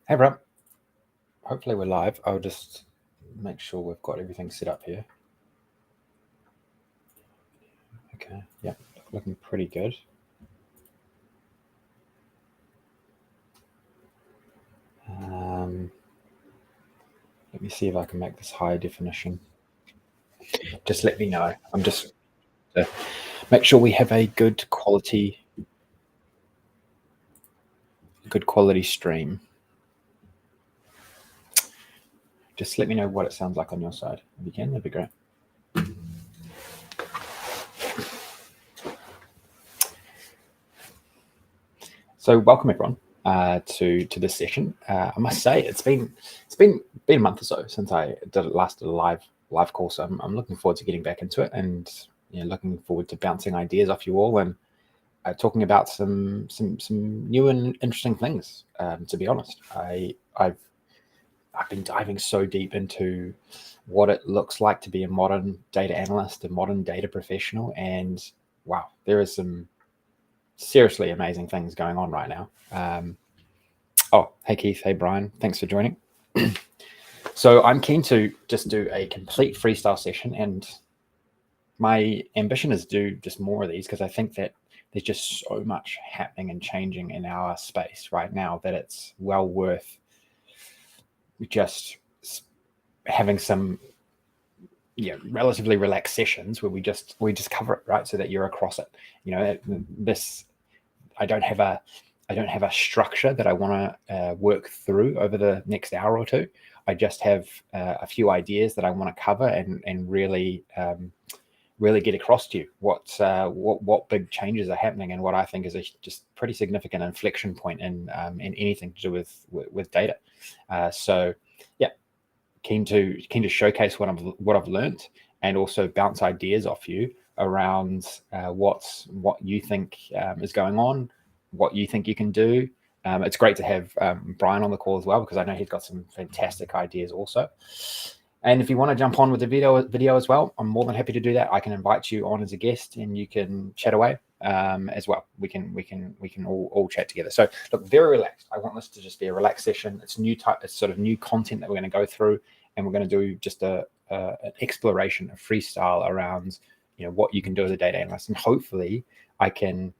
Hey, bro. Hopefully we're live. I'll just make sure we've got everything set up here. Okay, yeah, looking pretty good. Let me see if I can make this high definition. Just let me know. I'm just to make sure we have a good quality stream. Just let me know what it sounds like on your side. If you can, that'd be great. So welcome everyone to this session. I must say it's been a month or so since I did a live call, so I'm looking forward to getting back into it, and looking forward to bouncing ideas off you all and talking about some new and interesting things. To be honest, I've been diving so deep into what it looks like to be a modern data analyst, a modern data professional, and wow, there is some seriously amazing things going on right now. Oh, hey Keith, hey Brian, thanks for joining. So I'm keen to just do a complete freestyle session, and my ambition is to do just more of these because I think that there's just so much happening and changing in our space right now that it's well worth just having some relatively relaxed sessions where we just cover it, right, so that you're across it. I don't have a structure that I want to work through over the next hour or two. I just have a few ideas that I want to cover and really get across to you what big changes are happening and what I think is a just pretty significant inflection point in anything to do with data. So yeah, keen to showcase what I've learned and also bounce ideas off you around what you think is going on, what you think you can do. It's great to have Brian on the call as well, because I know he's got some fantastic ideas also. And if you want to jump on with the video as well, I'm more than happy to do that. I can invite you on as a guest and you can chat away as well. We can all chat together. So look, very relaxed. I want this to just be a relaxed session. It's sort of new content that we're going to go through, and we're going to do just an exploration, a freestyle around what you can do as a data analyst, and hopefully I can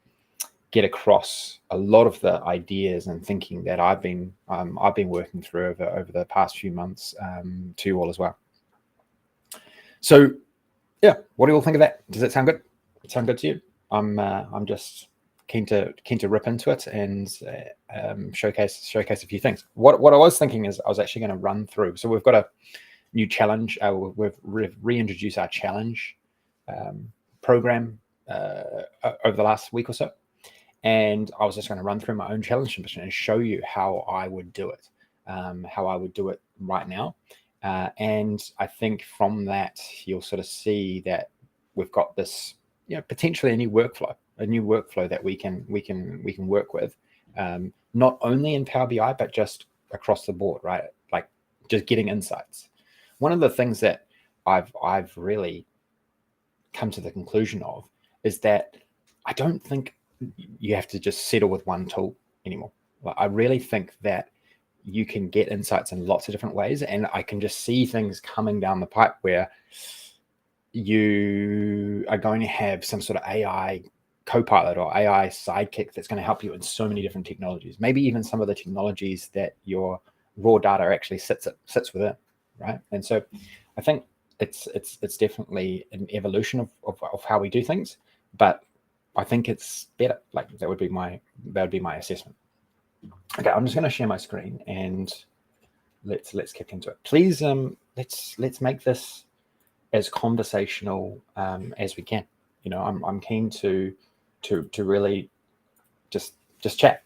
get across a lot of the ideas and thinking that I've been working through over the past few months to you all as well. So yeah, what do you all think of that? Does that sound good? Sound good to you? I'm just keen to rip into it and showcase a few things. What I was thinking is I was actually going to run through. So we've got a new challenge. We've reintroduced our challenge program over the last week or so. And I was just going to run through my own challenge submission and show you how I would do it, right now. And I think from that, you'll sort of see that we've got this, potentially a new workflow that we can work with, not only in Power BI, but just across the board, right? Like just getting insights. One of the things that I've really come to the conclusion of is that I don't think you have to just settle with one tool anymore. I really think that you can get insights in lots of different ways, and I can just see things coming down the pipe where you are going to have some sort of AI co-pilot or AI sidekick that's going to help you in so many different technologies, maybe even some of the technologies that your raw data actually sits within, right? And so I think it's definitely an evolution of how we do things, but I think it's better. Like that would be my assessment. Okay, I'm just going to share my screen and let's kick into it. Please, let's make this as conversational as we can. I'm keen to really just chat.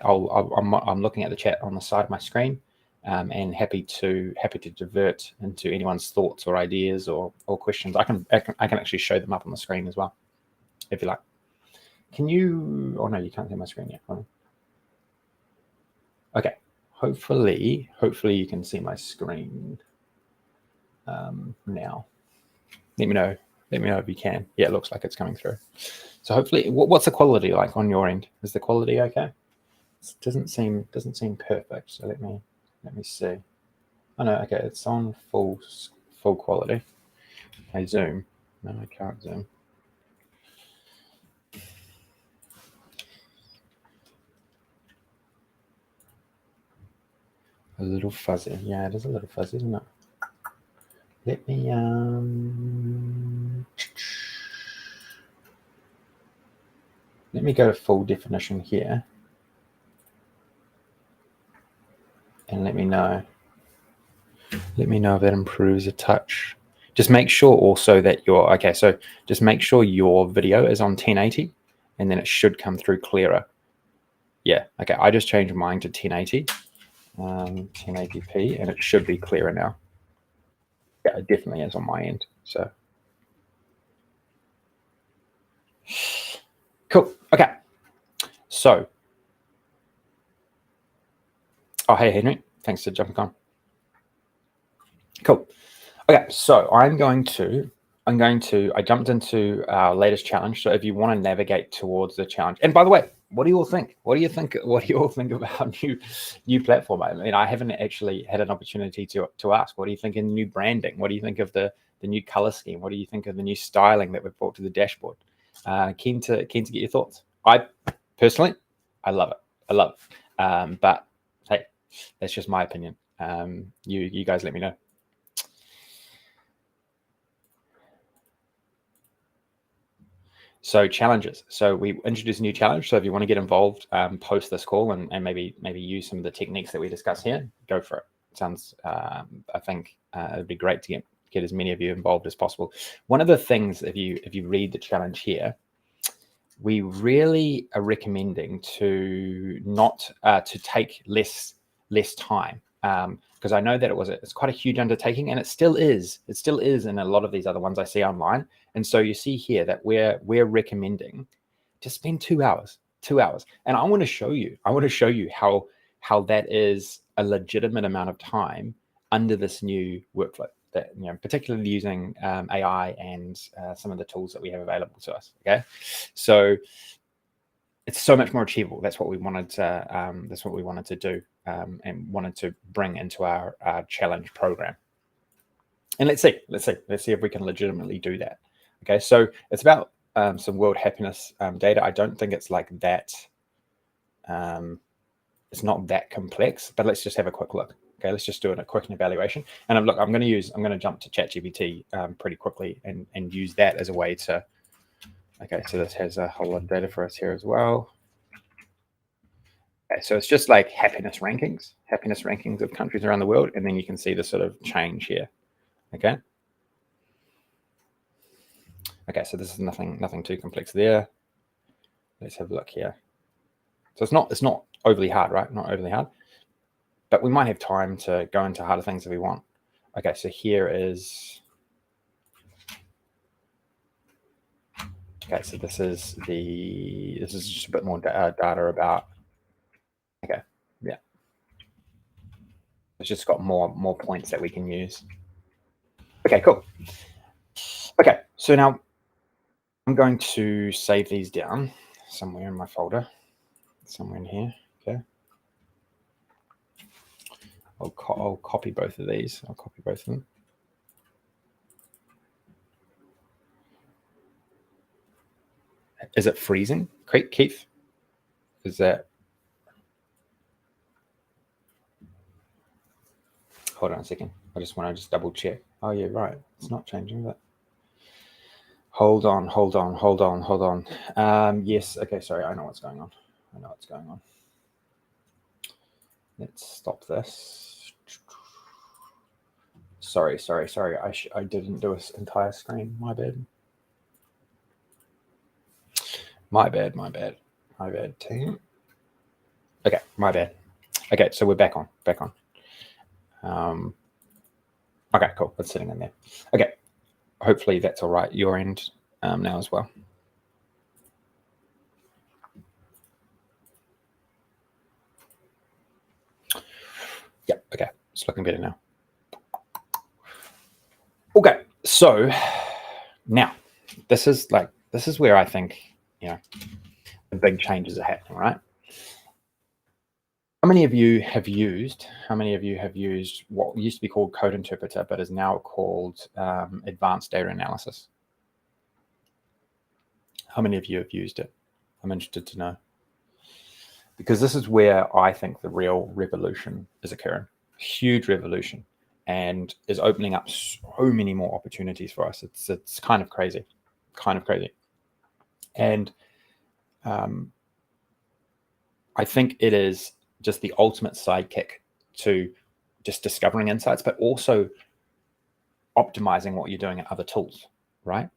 I'm looking at the chat on the side of my screen, and happy to divert into anyone's thoughts or ideas or questions. I can actually show them up on the screen as well, if you like. Can you? Oh no, you can't see my screen yet. Okay. Hopefully you can see my screen now. Let me know if you can. Yeah, it looks like it's coming through. So hopefully, what's the quality like on your end? Is the quality okay? doesn't seem perfect. So let me see. Oh no, okay, it's on full quality. I zoom. No, I can't zoom. A little fuzzy. Yeah, it is a little fuzzy, isn't it? Let me go to full definition here, and let me know if that improves a touch. Just make sure also that your just make sure your video is on 1080, and then it should come through clearer. Yeah, okay, I just changed mine to 1080, 1080p, and it should be clearer now. Yeah, it definitely is on my end. So cool. Okay, so hey Henry, thanks for jumping on. Cool. Okay, so I jumped into our latest challenge. So if you want to navigate towards the challenge, and by the way, what do you all think? What do you think about new platform? I mean, I haven't actually had an opportunity to ask. What do you think in new branding? What do you think of the new color scheme? What do you think of the new styling that we've brought to the dashboard? Keen to get your thoughts. I personally, I love it. But hey, that's just my opinion. You guys let me know. So challenges. So we introduced a new challenge. So if you want to get involved, post this call and maybe use some of the techniques that we discuss here, go for it. Sounds, I think it'd be great to get as many of you involved as possible. One of the things, if you read the challenge here, we really are recommending to not to take less time. Because I know that it's quite a huge undertaking, and it still is in a lot of these other ones I see online. And so you see here that we're recommending to spend 2 hours. And I want to show you how that is a legitimate amount of time under this new workflow, that, you know, particularly using AI and some of the tools that we have available to us. Okay, so it's so much more achievable. That's what we wanted to do, and wanted to bring into our challenge program. And let's see if we can legitimately do that. Okay, so it's about some world happiness data. I don't think it's like that. It's not that complex, but let's just have a quick look. Okay, let's just do a quick evaluation. And look, I'm going to jump to ChatGPT pretty quickly and use that as a way to. Okay, so this has a whole lot of data for us here as well. Okay, so it's just like happiness rankings of countries around the world, and then you can see the sort of change here. Okay. Okay, so this is nothing too complex there. Let's have a look here. So it's not overly hard, right? Not overly hard, but we might have time to go into harder things if we want. Okay, so here is. Okay, so this is just a bit more data about. Okay, yeah, it's just got more points that we can use. Okay, cool. Okay, so now I'm going to save these down somewhere in my folder, somewhere in here. Okay, I'll copy both of these. I'll copy both of them. Is it freezing, Keith? Is that? Hold on a second. I just want to double check. Oh yeah, right. It's not changing, but hold on. Yes. Okay. Sorry. I know what's going on. Let's stop this. Sorry. I didn't do this entire screen. My bad. Team. Okay. My bad. Okay. So we're back on. Okay, cool. It's sitting in there. Okay. Hopefully that's all right. Your end now as well. Yeah. Okay. It's looking better now. Okay. So now this is where I think, you know, the big changes are happening, right? How many of you have used what used to be called Code Interpreter, but is now called Advanced Data Analysis? How many of you have used it? I'm interested to know. Because this is where I think the real revolution is occurring. Huge revolution, and is opening up so many more opportunities for us. It's kind of crazy. And I think it is just the ultimate sidekick to just discovering insights, but also optimizing what you're doing in other tools, right?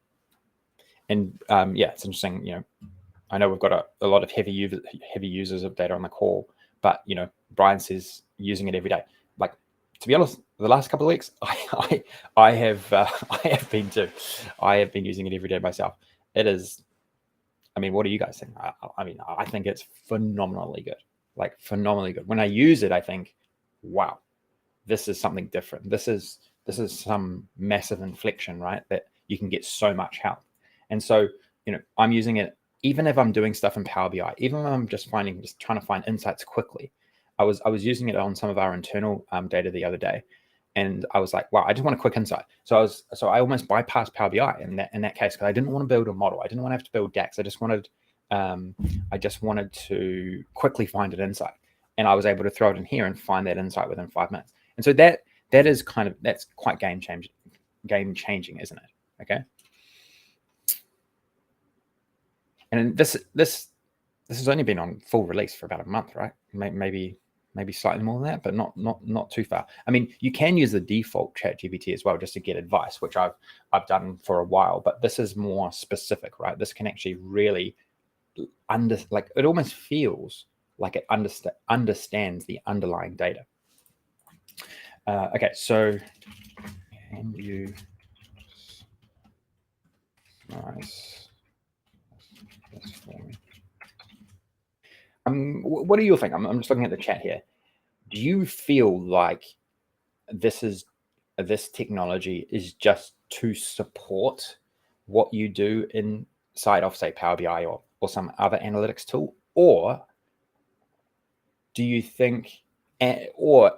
And yeah, it's interesting. You know, I know we've got a lot of heavy users of data on the call, but you know, Brian says using it every day. Like, to be honest, the last couple of weeks, I have been too. I have been using it every day myself. It is. I mean, what do you guys think? I mean, I think it's phenomenally good. Like, phenomenally good. When I use it, I think, wow, this is something different. This is some massive inflection, right? That you can get so much help. And so, you know, I'm using it even if I'm doing stuff in Power BI, even when I'm just trying to find insights quickly. I was using it on some of our internal data the other day, and I was like, wow, I just want a quick insight. So I almost bypassed Power BI in that case, because I didn't want to build a model. I didn't want to have to build DAX. I just wanted to quickly find an insight, and I was able to throw it in here and find that insight within 5 minutes. And so that's quite game changing, isn't it? Okay. And this has only been on full release for about a month, right? Maybe slightly more than that, but not too far. I mean, you can use the default ChatGPT as well, just to get advice, which I've done for a while. But this is more specific, right? This can actually really it almost feels like it understands the underlying data. Okay, so can you summarize this for me? What do you think? I'm just looking at the chat here. Do you feel like this technology is just to support what you do inside of, say, Power BI or some other analytics tool, or do you think, do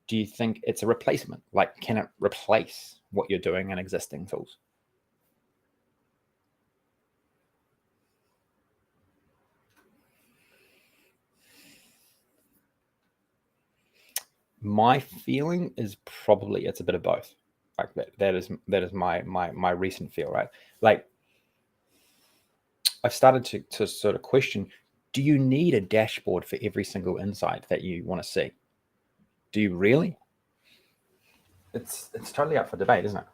you think it's a replacement? Like, can it replace what you're doing in existing tools? My feeling is probably it's a bit of both. Like that is my recent feel, right? Like, I've started to sort of question, do you need a dashboard for every single insight that you want to see? Do you really? It's totally up for debate, isn't it?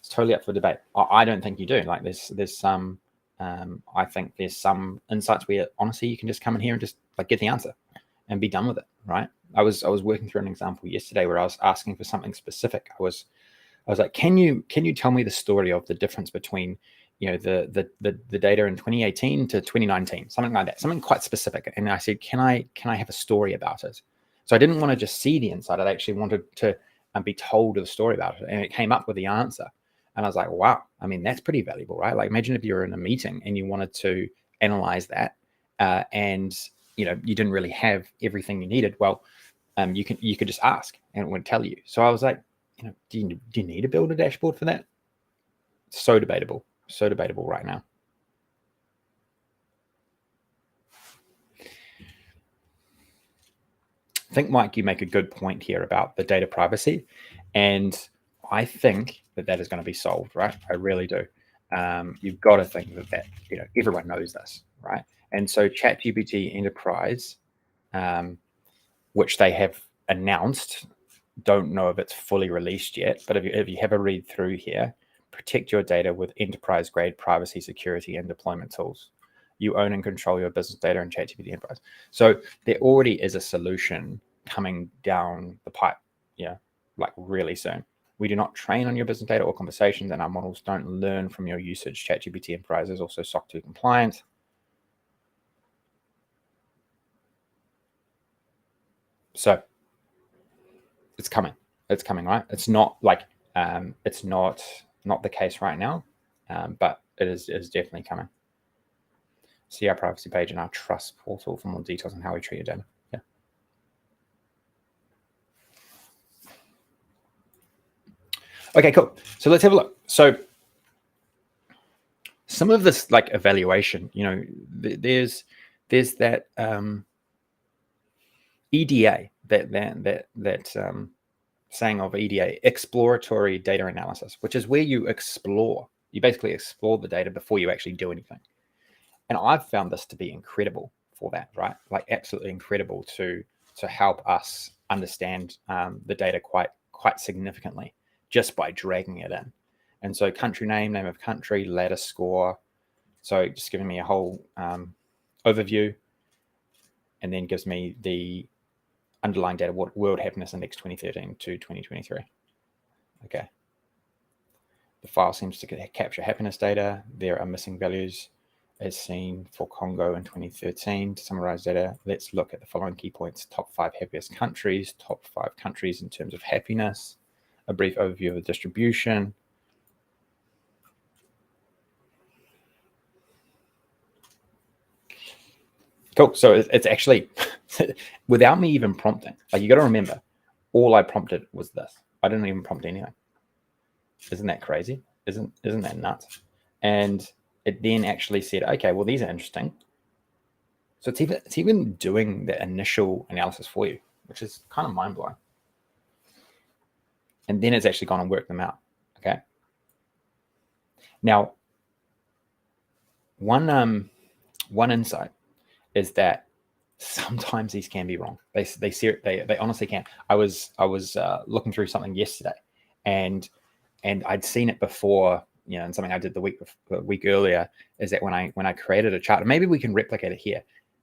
It's totally up for debate. I don't think you do. Like, there's some I think there's some insights where honestly you can just come in here and just like get the answer and be done with it, right? I was working through an example yesterday where I was asking for something specific. I was like, can you tell me the story of the difference between, you know, the data in 2018 to 2019, something like that, something quite specific. And I said, can I have a story about it? So I didn't want to just see the insight. I actually wanted to be told a story about it. And it came up with the answer. And I was like, wow, I mean, that's pretty valuable, right? Like, imagine if you were in a meeting and you wanted to analyze that, and you know, you didn't really have everything you needed. Well, you could just ask and it would tell you. So I was like, you know, do you need to build a dashboard for that? So debatable right now. I think, Mike, you make a good point here about the data privacy, and I think that is going to be solved, right? I really do. You've got to think that you know, everyone knows this, right? And so ChatGPT Enterprise, which they have announced, don't know if it's fully released yet, but if you have a read through here, protect your data with enterprise-grade privacy, security, and deployment tools. You own and control your business data in ChatGPT Enterprise. So there already is a solution coming down the pipe, yeah, like really soon. We do not train on your business data or conversations, and our models don't learn from your usage. ChatGPT Enterprise is also SOC 2 compliant. So it's coming, right? It's not like it's not the case right now, but it is definitely coming. See our privacy page in our trust portal for more details on how we treat your data. Yeah. Okay, cool. So let's have a look. So some of this like evaluation, you know, there's that EDA, that saying of EDA, exploratory data analysis, which is where you basically explore the data before you actually do anything. And I've found this to be incredible for that, right? Like absolutely incredible to help us understand the data quite significantly just by dragging it in. And so country name of country, lattice score. So just giving me a whole overview, and then gives me the underlying data, World Happiness Index 2013 to 2023. Okay. The file seems to capture happiness data. There are missing values as seen for Congo in 2013. To summarize data, let's look at the following key points: top 5 happiest countries, top 5 countries in terms of happiness, a brief overview of the distribution. Cool. So it's actually, without me even prompting, like you got to remember, all I prompted was this. I didn't even prompt anything. Isn't that crazy? Isn't that nuts? And it then actually said, okay, well, these are interesting. So it's even doing the initial analysis for you, which is kind of mind blowing. And then it's actually gone and worked them out. Okay. Now, one insight is that sometimes these can be wrong. They honestly can. I was looking through something yesterday, and I'd seen it before, you know, and something I did the week earlier is that when I created a chart, and maybe we can replicate it here,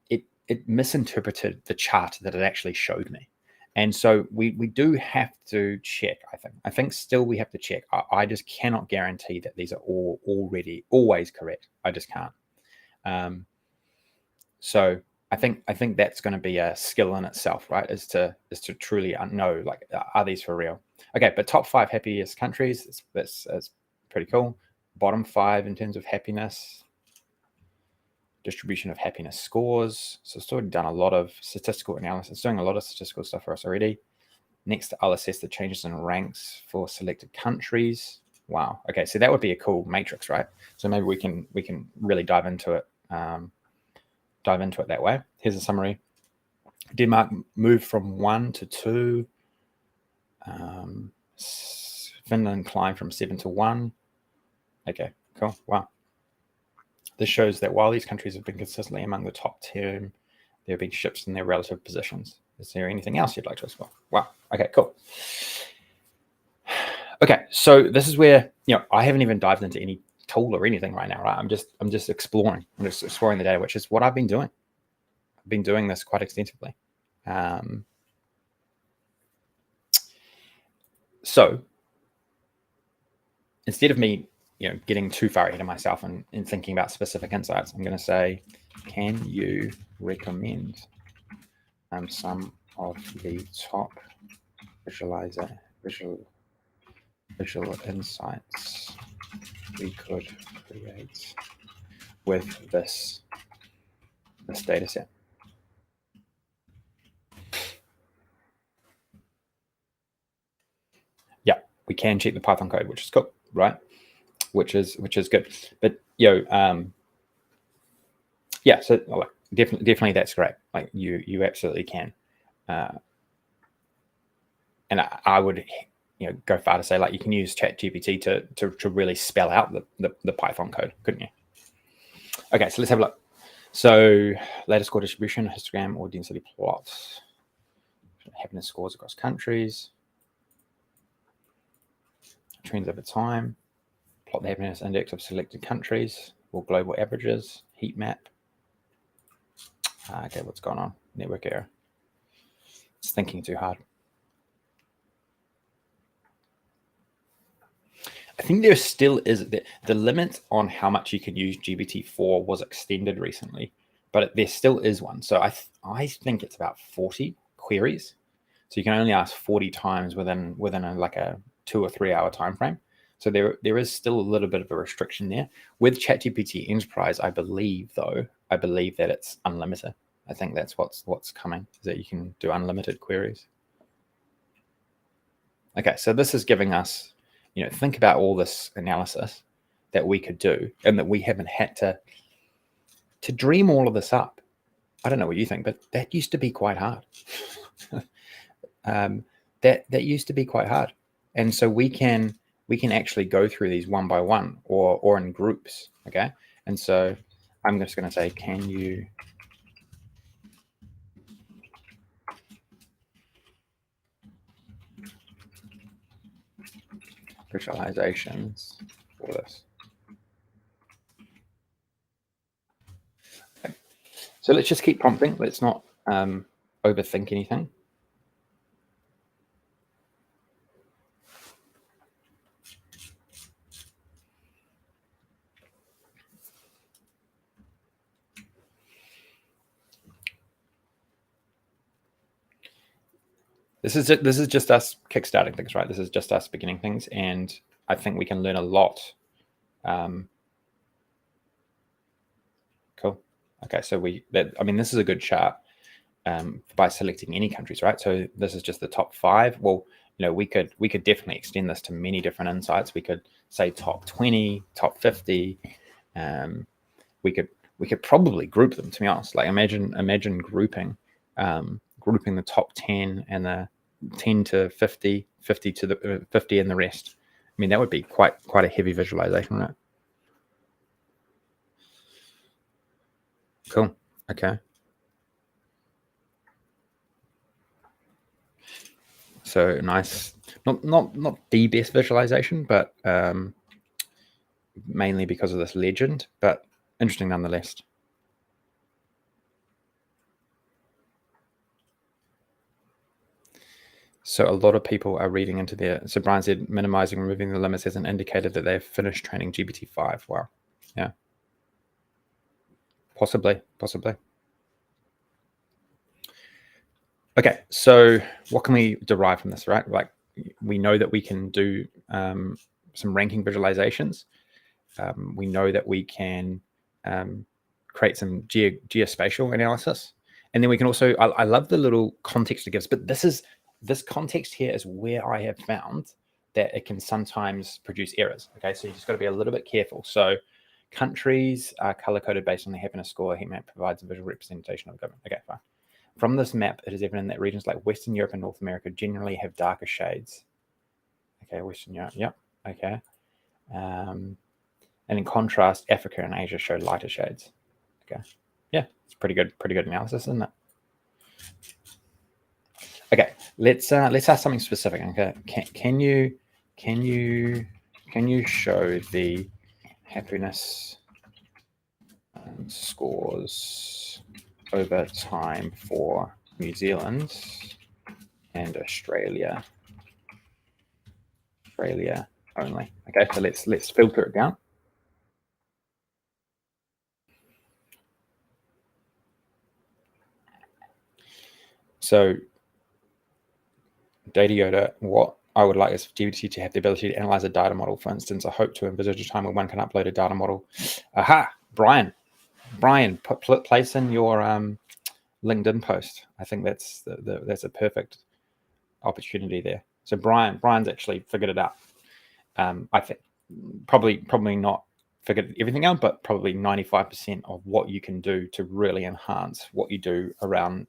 it misinterpreted the chart that it actually showed me. And so we do have to check. I think still we have to check. I just cannot guarantee that these are always correct. I just can't. So I think that's going to be a skill in itself, right? Is to truly know, like, are these for real? Okay, but top 5 happiest countries, that's pretty cool. Bottom 5 in terms of happiness, distribution of happiness scores. So it's already done a lot of statistical analysis, doing a lot of statistical stuff for us already. Next, I'll assess the changes in ranks for selected countries. Wow. Okay, so that would be a cool matrix, right? So maybe we can really dive into it. That way. Here's a summary. Denmark moved from 1 to 2. Finland climbed from 7 to 1. Okay, cool. Wow. This shows that while these countries have been consistently among the top 10, there have been shifts in their relative positions. Is there anything else you'd like to explore? Wow. Okay, cool. Okay, so this is where, you know, I haven't even dived into any tool or anything right now, right? I'm just exploring. I'm just exploring the data, which is what I've been doing. I've been doing this quite extensively. So instead of me, you know, getting too far ahead of myself and thinking about specific insights, I'm going to say, can you recommend some of the top visual insights we could create with this data set? Yeah, we can check the Python code, which is cool, right? Which is good. But yeah, so like, definitely that's great. Like you absolutely can. And I would, you know, go far to say, like, you can use ChatGPT to really spell out the Python code, couldn't you? Okay, so let's have a look. So latest score distribution, histogram or density plots, happiness scores across countries, trends over time, plot the happiness index of selected countries or global averages, heat map. Okay, what's going on? Network error. It's thinking too hard. I think there still is the limit on how much you can use GPT-4 was extended recently, but there still is one. So I think it's about 40 queries. So you can only ask 40 times within like a 2 or 3 hour time frame. So there is still a little bit of a restriction there. With ChatGPT Enterprise, I believe that it's unlimited. I think that's what's coming, is that you can do unlimited queries. Okay, so this is giving us, think about all this analysis that we could do, and that we haven't had to dream all of this up. I don't know what you think, but that used to be quite hard. That used to be quite hard, and so we can actually go through these one by one or in groups. Okay, and so I'm just going to say, can you visualizations for this? Okay. So let's just keep prompting. Let's not overthink anything. This is just us kickstarting things, right? This is just us beginning things, and I think we can learn a lot. Cool. Okay, so this is a good chart by selecting any countries, right? So this is just the top 5. Well, we could definitely extend this to many different insights. We could say top 20, top 50. We could probably group them, to be honest. Like imagine grouping the top 10 and the 10 to 50, 50 to the 50 and the rest. I mean, that would be quite a heavy visualization, right? Cool. Okay. So nice. Not the best visualization, but mainly because of this legend, but interesting nonetheless. So a lot of people are reading into there. So Brian said, minimizing, removing the limits as an indicator that they've finished training GPT-5. Wow. Yeah. Possibly. Okay. So what can we derive from this, right? Like, we know that we can do some ranking visualizations. We know that we can create some geospatial analysis. And then we can also, I love the little context it gives, but this context here is where I have found that it can sometimes produce errors. Okay, so you just got to be a little bit careful. So countries are color-coded based on the happiness score. Heat map provides a visual representation of government. Okay, fine. From this map, it is evident that regions like Western Europe and North America generally have darker shades. Okay, Western Europe, yep, okay. And in contrast, Africa and Asia show lighter shades. Okay, yeah, it's pretty good analysis, isn't it? Okay, let's ask something specific. Okay, can you show the happiness scores over time for New Zealand and Australia only? Okay, so let's filter it down. So Data Yoda, what I would like is for GPT to have the ability to analyze a data model. For instance, I hope to envisage a time when one can upload a data model. Aha, Brian, place in your LinkedIn post. I think that's a perfect opportunity there. So Brian's actually figured it out. I think probably not figured everything out, but probably 95% of what you can do to really enhance what you do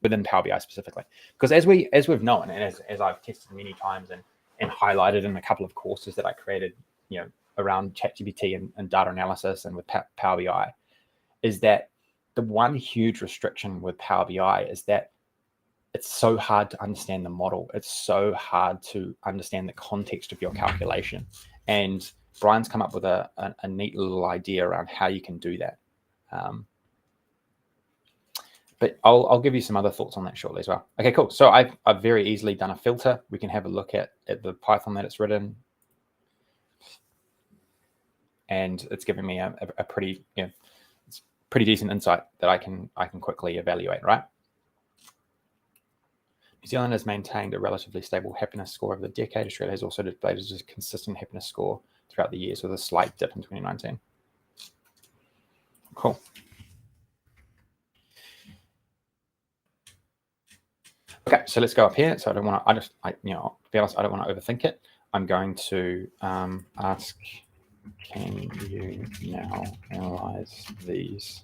within Power BI specifically. Because as we've known, and as I've tested many times and highlighted in a couple of courses that I created, around ChatGPT and data analysis and with Power BI, is that the one huge restriction with Power BI is that it's so hard to understand the model. It's so hard to understand the context of your calculation. And Brian's come up with a neat little idea around how you can do that. But I'll give you some other thoughts on that shortly as well. Okay, cool. So I've very easily done a filter. We can have a look at the Python that it's written. And it's giving me a pretty, it's pretty decent insight that I can quickly evaluate, right? New Zealand has maintained a relatively stable happiness score over the decade. Australia has also displayed a consistent happiness score throughout the years with a slight dip in 2019. Cool. Okay, so let's go up here. So I don't want to, to be honest, I don't want to overthink it. I'm going to ask, can you now analyze these?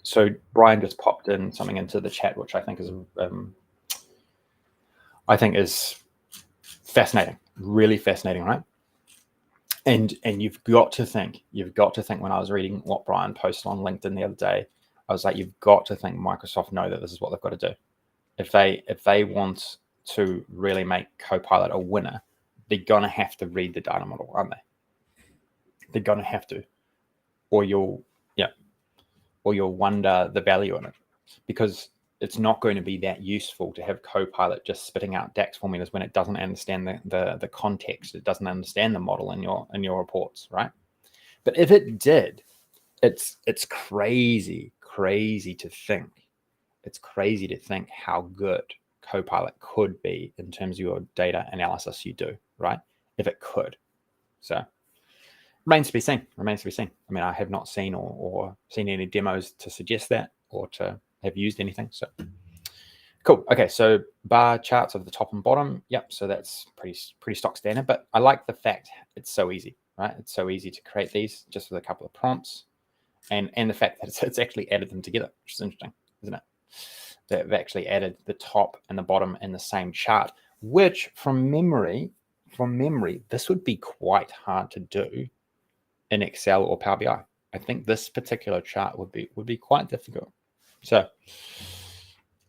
So Brian just popped in something into the chat, which I think is fascinating, really fascinating, right? And you've got to think when I was reading what Brian posted on LinkedIn the other day, I was like, you've got to think Microsoft know that this is what they've got to do. If they want to really make Copilot a winner, they're gonna have to read the data model, aren't they? They're gonna have to, or you'll wonder the value in it, because it's not going to be that useful to have Copilot just spitting out DAX formulas when it doesn't understand the context. It doesn't understand the model in your reports, right? But if it did, it's crazy to think. It's crazy to think how good Copilot could be in terms of your data analysis you do, right? If it could. So remains to be seen. I mean, I have not seen or seen any demos to suggest that or to have used anything. So cool. Okay, so bar charts of the top and bottom. Yep. So that's pretty stock standard. But I like the fact it's so easy, right? It's so easy to create these just with a couple of prompts, and the fact that it's actually added them together, which is interesting, isn't it? They've actually added the top and the bottom in the same chart, which from memory, this would be quite hard to do in Excel or Power BI. I think this particular chart would be quite difficult. So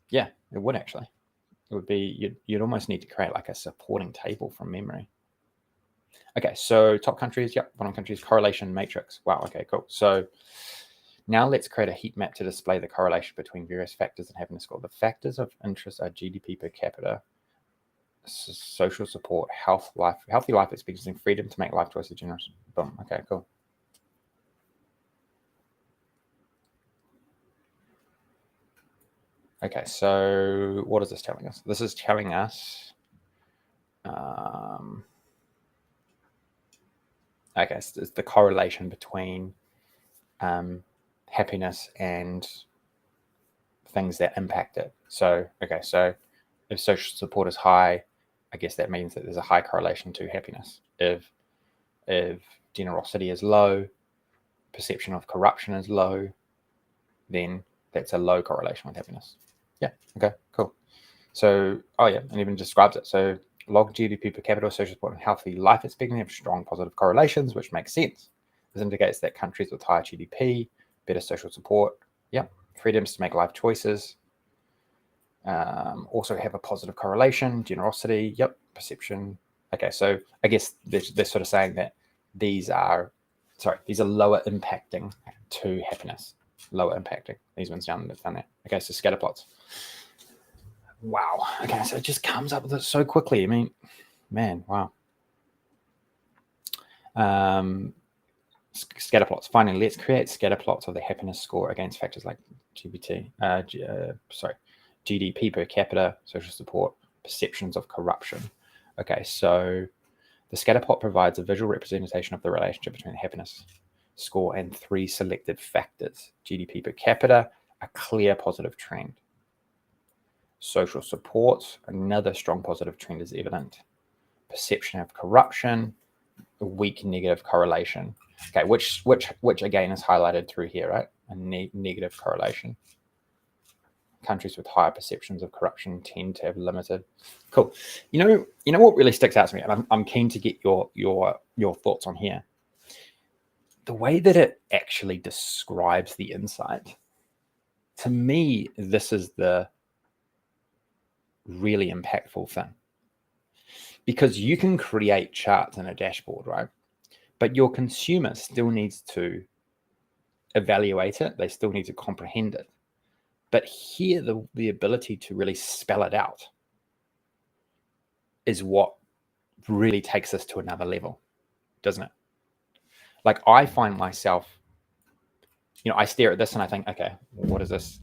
yeah, it would actually. It would be, you'd almost need to create like a supporting table from memory. Okay, so top countries, yep, bottom countries, correlation matrix. Wow, okay, cool. So now let's create a heat map to display the correlation between various factors in happiness score. The factors of interest are GDP per capita, social support, healthy life expectancy, and freedom to make life choices generous. Boom. Okay, cool. Okay, so what is this telling us? This is telling us, okay, so it's the correlation between happiness and things that impact it. So, okay, so if social support is high, I guess that means that there's a high correlation to happiness. If generosity is low, perception of corruption is low, then that's a low correlation with happiness. Yeah, okay, cool. So, oh yeah, and even describes it. So log GDP per capita, social support, and healthy life expectancy have strong positive correlations, which makes sense. This indicates that countries with higher GDP, better social support, yep, freedoms to make life choices, also have a positive correlation, generosity, yep, perception. Okay, so I guess they're sort of saying that these are lower impacting to happiness, lower impacting. These ones down there. Okay, so scatter plots. Wow. Okay, so it just comes up with it so quickly. I mean, man, wow. Scatter plots. Finally, let's create scatter plots of the happiness score against factors like GDP per capita, social support, perceptions of corruption. Okay, so the scatter plot provides a visual representation of the relationship between the happiness score and three selected factors. GDP per capita, a clear positive trend. Social support, another strong positive trend is evident. Perception of corruption, a weak negative correlation. Okay, which again is highlighted through here, right? A negative correlation. Countries with higher perceptions of corruption tend to have limited. Cool. You know what really sticks out to me, and I'm keen to get your thoughts on here. The way that it actually describes the insight. To me, this is the really impactful thing, because you can create charts in a dashboard, right? But your consumer still needs to evaluate it. They still need to comprehend it. But here, the ability to really spell it out is what really takes us to another level, doesn't it? Like, I find myself, I stare at this and I think, okay, what is this?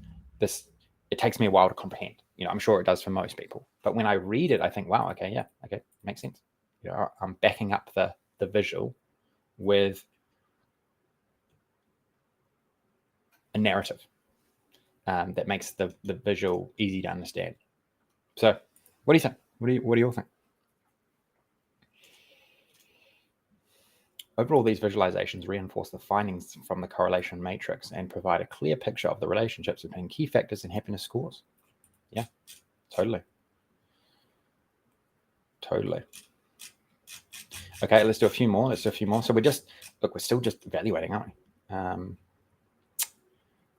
it takes me a while to comprehend. I'm sure it does for most people. But when I read it, I think, wow, okay, yeah, okay, makes sense. I'm backing up the visual with a narrative that makes the visual easy to understand. So what do you think? What do you all think? Overall, these visualizations reinforce the findings from the correlation matrix and provide a clear picture of the relationships between key factors and happiness scores. Yeah, totally. Okay, let's do a few more. So we're still just evaluating, aren't we?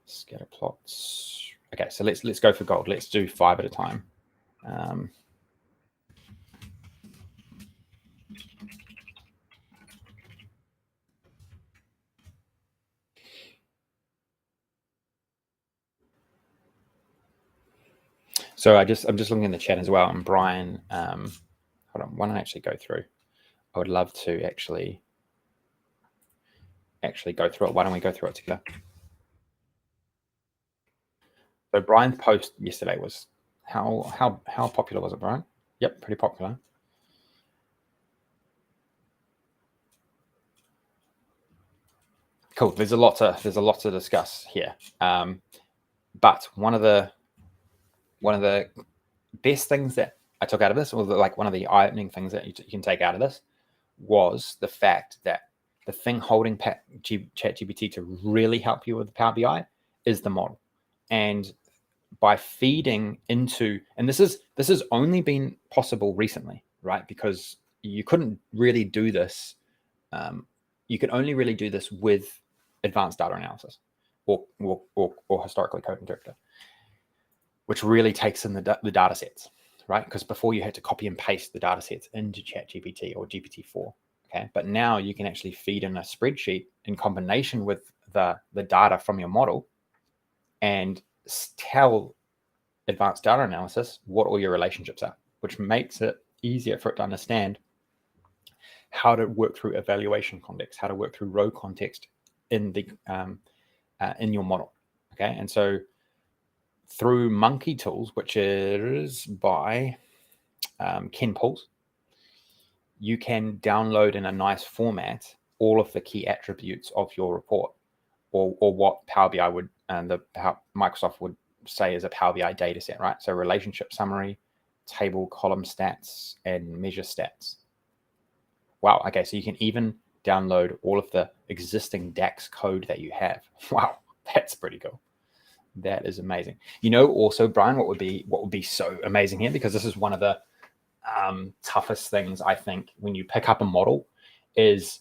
Scatter plots. Okay, so let's go for gold. Let's do 5 at a time. So I'm just looking in the chat as well, and Brian, hold on, why don't I actually go through? I would love to actually go through it. Why don't we go through it together? So Brian's post yesterday was how popular was it, Brian? Yep, pretty popular. Cool. There's a lot to discuss here. But one of the best things that I took out of this, or like one of the eye-opening things that you can take out of this, was the fact that the thing holding ChatGPT to really help you with the Power BI is the model. And by feeding into, and this has only been possible recently, right? Because you couldn't really do this. You could only really do this with advanced data analysis or historically code interpreter, which really takes in the data sets, right? Because before you had to copy and paste the data sets into ChatGPT or GPT-4, okay? But now you can actually feed in a spreadsheet in combination with the data from your model and tell advanced data analysis what all your relationships are, which makes it easier for it to understand how to work through evaluation context, how to work through row context in the in your model, okay? And so through Monkey Tools, which is by Ken Pauls, you can download in a nice format all of the key attributes of your report, or what Power BI would, how Microsoft would say is a Power BI data set, right? So relationship summary, table, column stats, and measure stats. Wow. Okay, so you can even download all of the existing DAX code that you have. Wow, that's pretty cool. That is amazing. Also, Brian, what would be so amazing here, because this is one of the toughest things, I think, when you pick up a model, is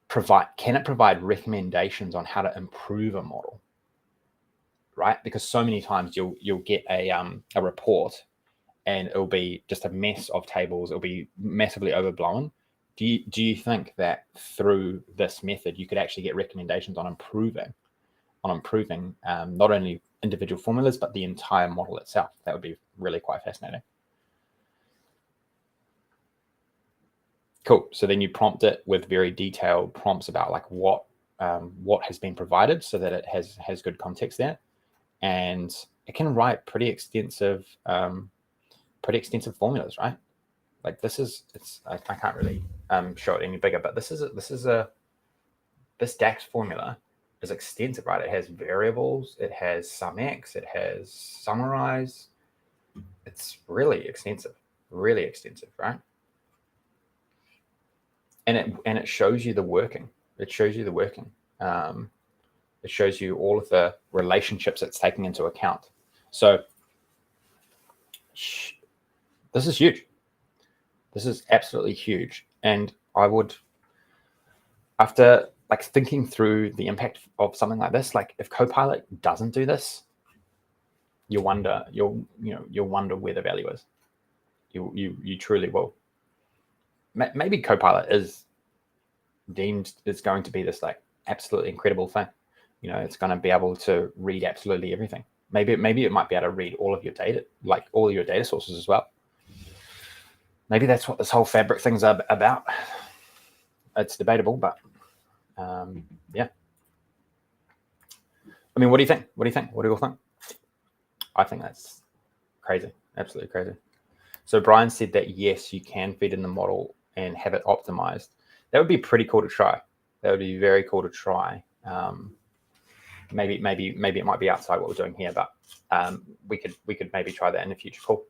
can it provide recommendations on how to improve a model, right? Because so many times you'll get a report and it'll be just a mess of tables. It'll be massively overblown. Do you think that through this method you could actually get recommendations on improving not only individual formulas but the entire model itself? That would be really quite fascinating. Cool. So then you prompt it with very detailed prompts about like what has been provided, so that it has good context there, and it can write pretty extensive formulas, right? Like I can't really show it any bigger, but this DAX formula is extensive, right? It has variables, it has sum x, it has summarize. It's really extensive, right? And it shows you the working. It shows you all of the relationships it's taking into account. So this is huge. This is absolutely huge. And I would, after like thinking through the impact of something like this, like if Copilot doesn't do this, you'll wonder where the value is. You truly will. Maybe Copilot is deemed it's going to be this like absolutely incredible thing. It's going to be able to read absolutely everything. Maybe it might be able to read all of your data, like all your data sources as well. Maybe that's what this whole Fabric thing's about. It's debatable, but yeah. I mean, what do you think? What do you all think? I think that's crazy, absolutely crazy. So Brian said that yes, you can feed in the model and have it optimized. That would be pretty cool to try. That would be very cool to try. Maybe it might be outside what we're doing here, but we could maybe try that in the future. Cool.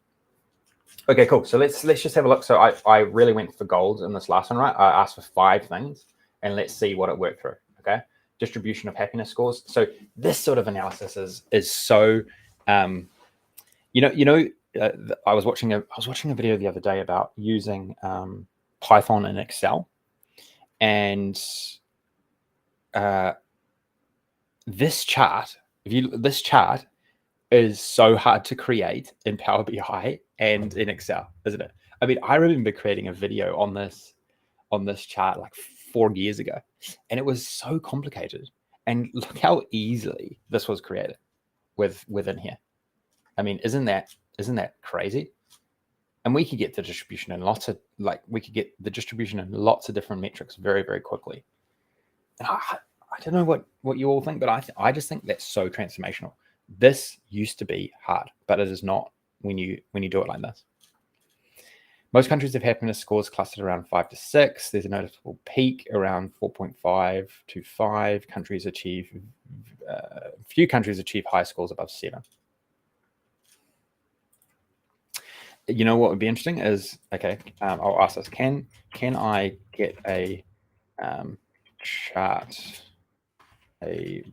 Okay, cool. So let's just have a look. So I really went for gold in this last one, right? I asked for 5 things, and let's see what it worked through. Okay, distribution of happiness scores. So this sort of analysis is so, I was watching a video the other day about using Python and Excel, and this chart is so hard to create in Power BI and in Excel, isn't it? I mean, I remember creating a video on this chart like 4 years ago, and it was so complicated. And look how easily this was created within here. I mean, isn't that crazy? And we could get the distribution in lots of different metrics very, very quickly. And I don't know what you all think, but I just think that's so transformational. This used to be hard, but it is not when you do it like this. Most countries have happiness scores clustered around 5 to 6. There's a noticeable peak around 4.5 to 5. Few countries achieve high scores above 7. You know what would be interesting is, okay, I'll ask this: Can I get a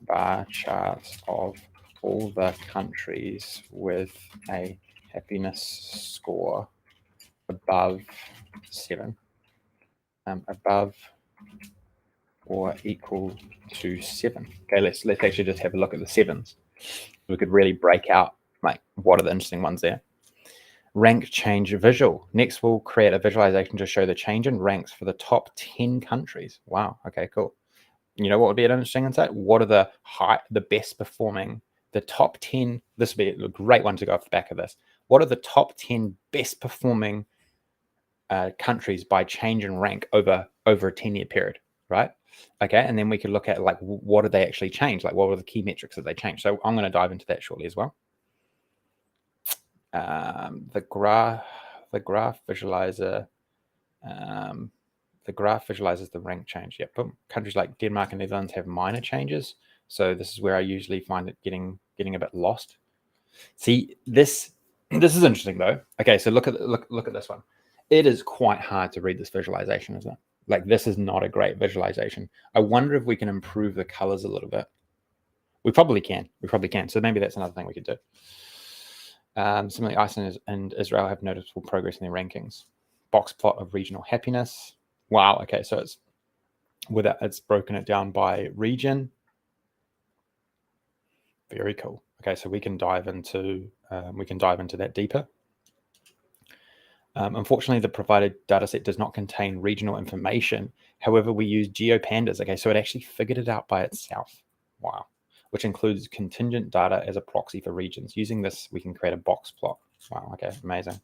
bar chart of all the countries with a happiness score above 7, above or equal to 7? Okay, let's actually just have a look at the 7s. We could really break out like what are the interesting ones there. Rank change visual. Next, we'll create a visualization to show the change in ranks for the top 10 countries. Wow. Okay, cool. You know what would be an interesting insight? What are the best performing, the top 10? This would be a great one to go off the back of this. What are the top 10 best performing countries by change in rank over a 10-year period, right? Okay, and then we could look at like what did they actually change? Like what were the key metrics that they changed? So I'm going to dive into that shortly as well. The graph visualizer. The graph visualizes the rank change. Yep. Boom. Countries like Denmark and Netherlands have minor changes. So this is where I usually find it getting a bit lost. See, this is interesting though. Okay, so look at this one. It is quite hard to read this visualization, isn't it? Like this is not a great visualization. I wonder if we can improve the colors a little bit. We probably can. So maybe that's another thing we could do. Similarly, Iceland and Israel have noticeable progress in their rankings. Box plot of regional happiness. Wow. Okay, so it's broken it down by region. Very cool. Okay, so we can dive into that deeper. Unfortunately, the provided dataset does not contain regional information. However, we use GeoPandas. Okay, so it actually figured it out by itself. Wow. Which includes contingent data as a proxy for regions. Using this, we can create a box plot. Wow. Okay, amazing.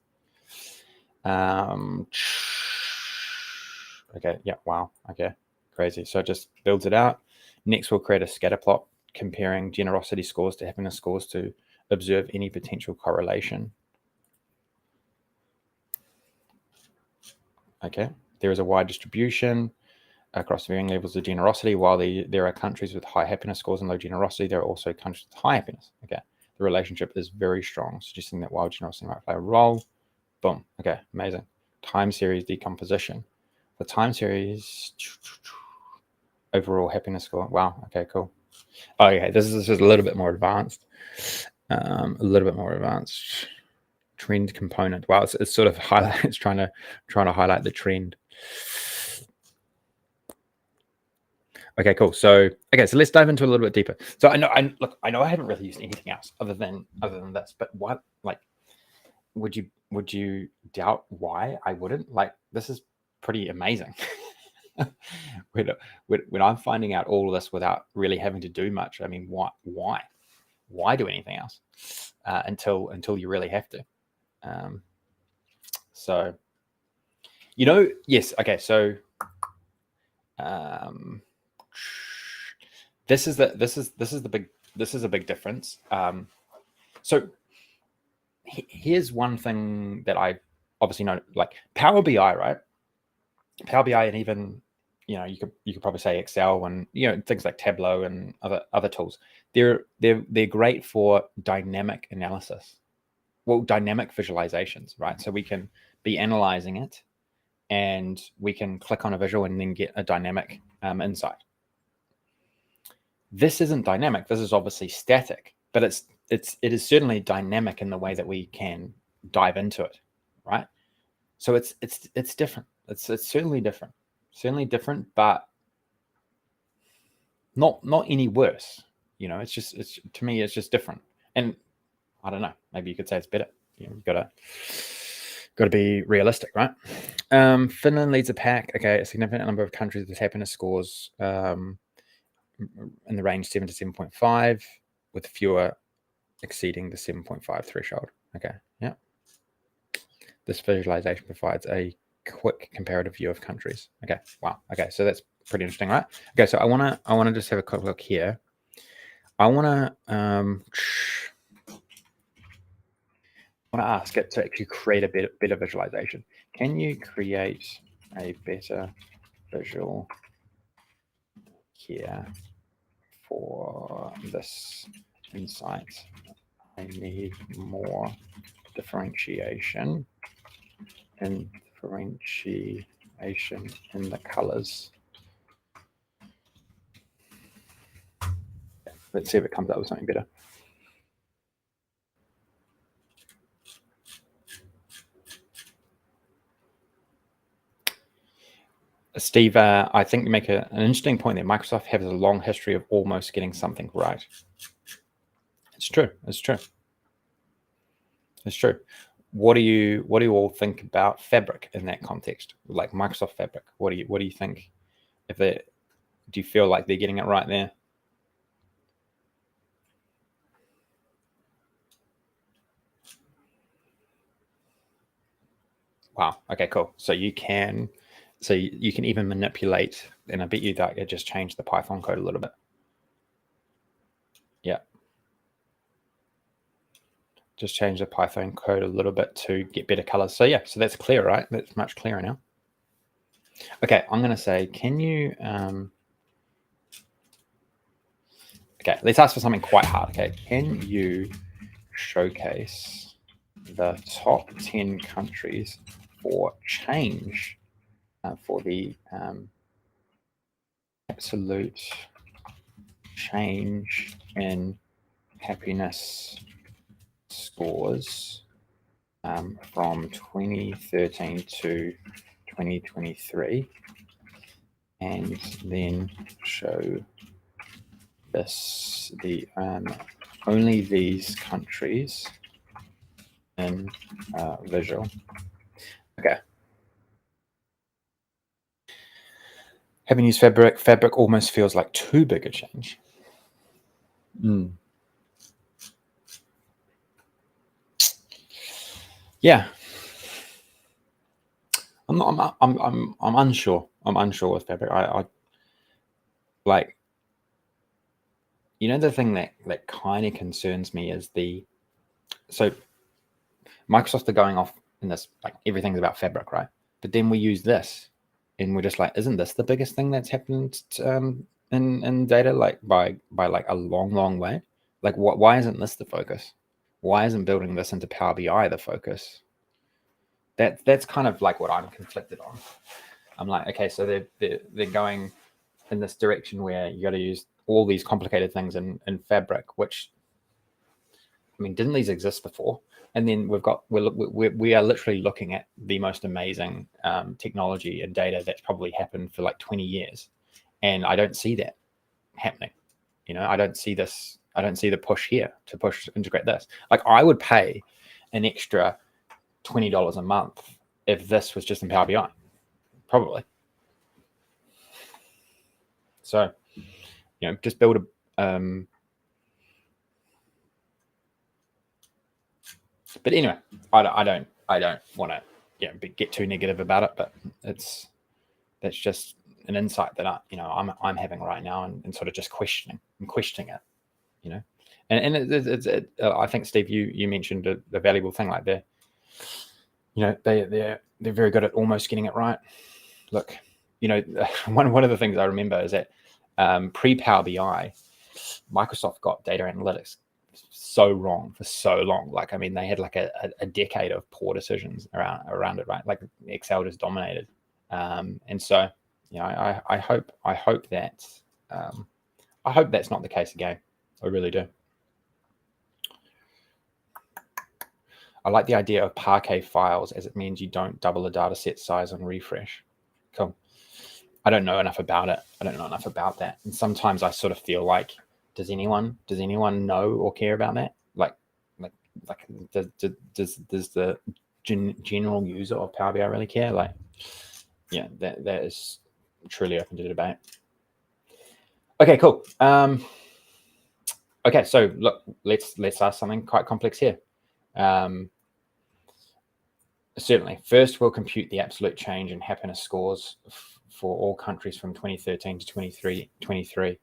Okay, yeah, wow. Okay, crazy. So it just builds it out. Next, we'll create a scatter plot comparing generosity scores to happiness scores to observe any potential correlation. Okay, there is a wide distribution across varying levels of generosity. While there are countries with high happiness scores and low generosity, there are also countries with high happiness. Okay, the relationship is very strong, suggesting that while generosity might play a role. Boom. Okay, amazing. Time series decomposition. The time series overall happiness score. Wow. Okay, cool. Oh, okay, this is just a little bit more advanced. Trend component. Wow, it's sort of it's trying to highlight the trend. Okay, cool. So let's dive into a little bit deeper. So I know I haven't really used anything else other than this, but what, like, would you doubt why I wouldn't? Like, this is pretty amazing. when I'm finding out all of this without really having to do much, I mean, why do anything else until you really have to? So, yes. Okay. So, this is a big difference. So here's one thing that I obviously know, like Power BI, right? Power BI, and even, you could probably say Excel, and things like Tableau and other tools. They're great for dynamic analysis. Well, dynamic visualizations, right? So we can be analyzing it, and we can click on a visual and then get a dynamic insight. This isn't dynamic. This is obviously static, but it is certainly dynamic in the way that we can dive into it, right? So it's different. It's certainly different, but not any worse. It's to me, it's just different. And I don't know, maybe you could say it's better. You've got to be realistic, right? Finland leads the pack. Okay, a significant number of countries with happiness scores in the range 7 to 7.5, with fewer exceeding the 7.5 threshold. Okay, yeah. This visualization provides a quick comparative view of countries. Okay, wow. Okay, so that's pretty interesting, right? Okay, so I wanna just have a quick look here. I wanna ask it to actually create a better visualization. Can you create a better visual here for this insight? I need more differentiation in the colors. Let's see if it comes up with something better. Steve, I think you make an interesting point there. Microsoft has a long history of almost getting something right. It's true. What do you all think about Fabric in that context? Like Microsoft Fabric, what do you think? Do you feel like they're getting it right there? Wow. Okay, cool. So you can even manipulate, and I bet you that it just changed the Python code a little bit. Yeah. Just change the Python code a little bit to get better colors. So yeah, so that's clear, right? That's much clearer now. Okay, I'm going to say, can you, okay, let's ask for something quite hard. Okay, can you showcase the top 10 countries for change for the absolute change in happiness scores from 2013 to 2023, and then show the only these countries in visual. Okay. Having used Fabric almost feels like too big a change. Yeah. I'm unsure. I'm unsure with Fabric. I like, the thing that kind of concerns me is so Microsoft are going off in this, like everything's about Fabric, right? But then we use this, and we're just like, isn't this the biggest thing that's happened in data, like by like a long way? Like, why isn't this the focus? Why isn't building this into Power BI the focus? That's kind of like what I'm conflicted on. I'm like, okay, so they're going in this direction where you got to use all these complicated things in Fabric, which, I mean, didn't these exist before? And then we are literally looking at the most amazing technology and data that's probably happened for like 20 years, and I don't see that happening. I don't see this. I don't see the push here to integrate this. Like, I would pay an extra $20 a month if this was just in Power BI, probably. So, just build a. But anyway, I don't want to get too negative about it. But that's just an insight that I'm having right now, and sort of just questioning it. I think, Steve, you mentioned a valuable thing, like they're very good at almost getting it right. Look, one of the things I remember is that pre-Power BI, Microsoft got data analytics so wrong for so long. Like, I mean, they had like a decade of poor decisions around it, right? Like Excel just dominated. And so, I hope that I hope that's not the case again. I really do. I like the idea of parquet files, as it means you don't double the data set size on refresh. Cool. I don't know enough about it. I don't know enough about that. And sometimes I sort of feel like, does anyone know or care about that? Like does the general user of Power BI really care? Like, yeah, that is truly open to debate. Okay, cool. Okay, so look, let's ask something quite complex here. Certainly, first we'll compute the absolute change in happiness scores for all countries from 2013 to 2023.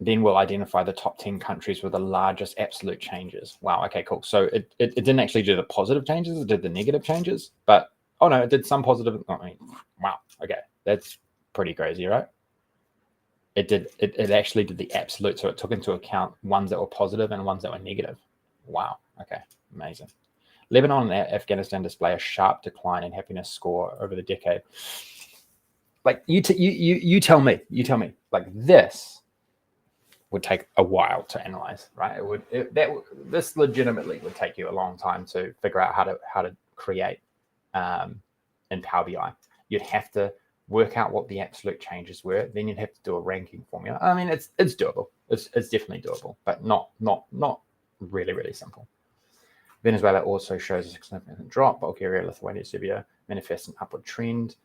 Then we'll identify the top 10 countries with the largest absolute changes. Wow, okay, cool. So it didn't actually do the positive changes, it did the negative changes, but, oh no, it did some positive. I mean, wow, okay, that's pretty crazy, right? It actually did the absolute, so it took into account ones that were positive and ones that were negative. Wow, okay, amazing. Lebanon and Afghanistan display a sharp decline in happiness score over the decade. Like, you tell me, like, this would take a while to analyze, right? This legitimately would take you a long time to figure out how to create in Power BI. You'd have to work out what the absolute changes were. Then you'd have to do a ranking formula. I mean, it's doable. It's definitely doable, but not really, really simple. Venezuela also shows a significant drop. Bulgaria, Lithuania, Serbia manifest an upward trend.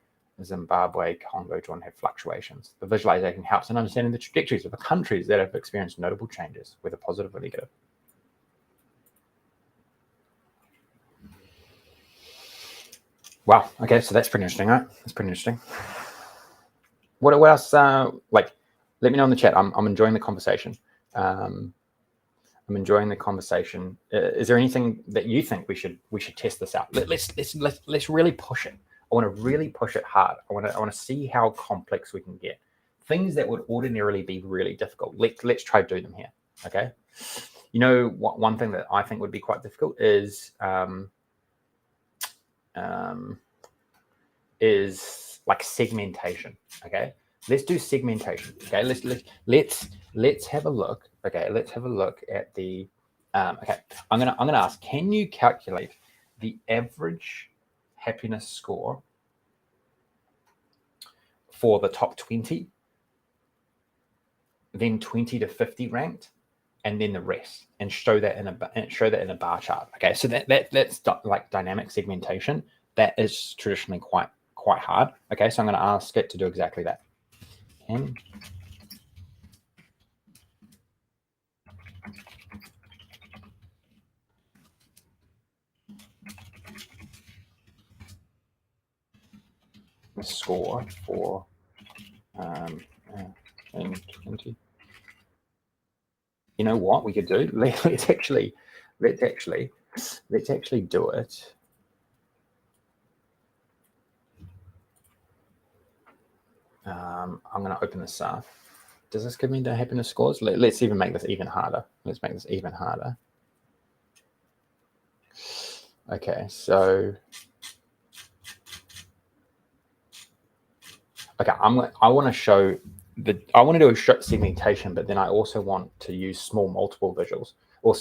Zimbabwe, Congo don't have fluctuations. The visualization helps in understanding the trajectories of the countries that have experienced notable changes, whether positive or negative. Wow. Okay, so that's pretty interesting, right? That's pretty interesting. What else? Let me know in the chat. I'm enjoying the conversation. I'm enjoying the conversation. Is there anything that you think we should test this out? Let's really push it. I want to really push it hard. I want to see how complex we can get. Things that would ordinarily be really difficult. Let's try to do them here. Okay. One thing that I think would be quite difficult is like segmentation. Okay. Let's do segmentation. Okay. Let's have a look. Okay. Let's have a look at the. Okay. I'm gonna ask. Can you calculate the average happiness score for the top 20, then 20 to 50 ranked, and then the rest, and show that in a bar chart? Okay, so that's like dynamic segmentation. That is traditionally quite hard. Okay, so I'm going to ask it to do exactly that. And the score for and 20. You know what we could do? Let's actually do it. I'm going to open this up. Does this give me the happiness scores? Let's even make this even harder. Let's make this even harder. Okay, so okay, I want to show I want to do a segmentation, but then I also want to use small multiple visuals, or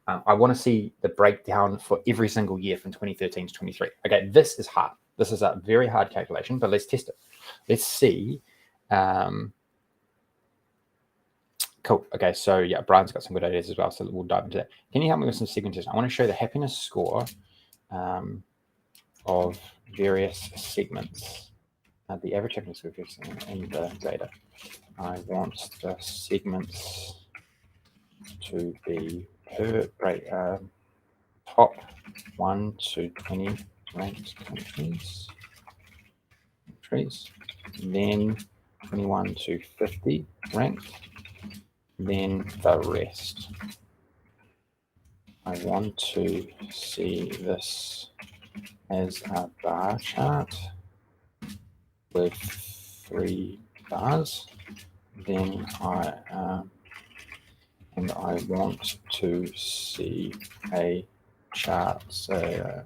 I want to see the breakdown for every single year from 2013 to 23. Okay, this is hard. This is a very hard calculation, but let's test it. Let's see. Cool. Okay, so yeah, Brian's got some good ideas as well, so we'll dive into that. Can you help me with some segmentation? I want to show the happiness score of various segments. The average happiness score in the data. I want the segments to be per top 1 to 20 ranked countries. Then 21 to 50 ranked, then the rest. I want to see this as a bar chart with 3 bars. Then I want to see a chart, so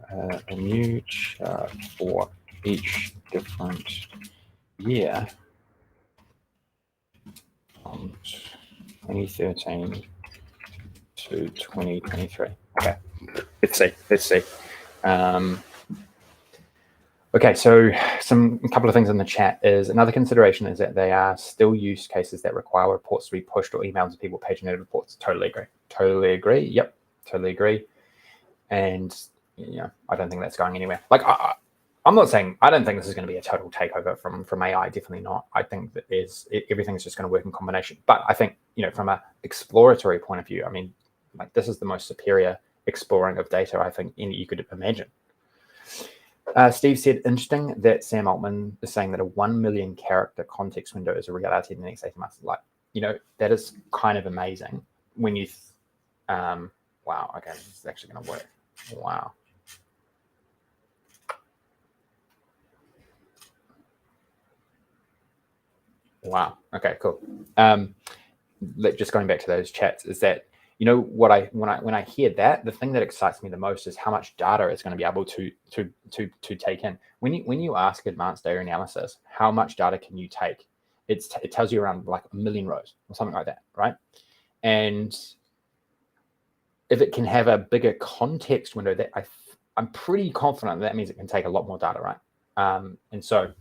a new chart for each different year from 2013 to 2023. Okay, let's see. Okay, so a couple of things in the chat is another consideration is that they are still use cases that require reports to be pushed or emailed to people, paginated reports. Totally agree. Yep, totally agree. And I don't think that's going anywhere. Like I'm not saying I don't think this is going to be a total takeover from AI. Definitely not. I think that everything's just going to work in combination. But I think from a exploratory point of view, I mean, like this is the most superior exploring of data I think you could imagine. Steve said, interesting that Sam Altman is saying that a 1 million character context window is a reality in the next 18 months. Like, that is kind of amazing when you, wow, okay, this is actually going to work. Wow. Wow. Okay, cool. Just going back to those chats is that, what when I hear that, the thing that excites me the most is how much data it's going to be able to take in. When you ask advanced data analysis, how much data can you take? It tells you around like 1 million rows or something like that, right? And if it can have a bigger context window, that I'm pretty confident that means it can take a lot more data, right? And so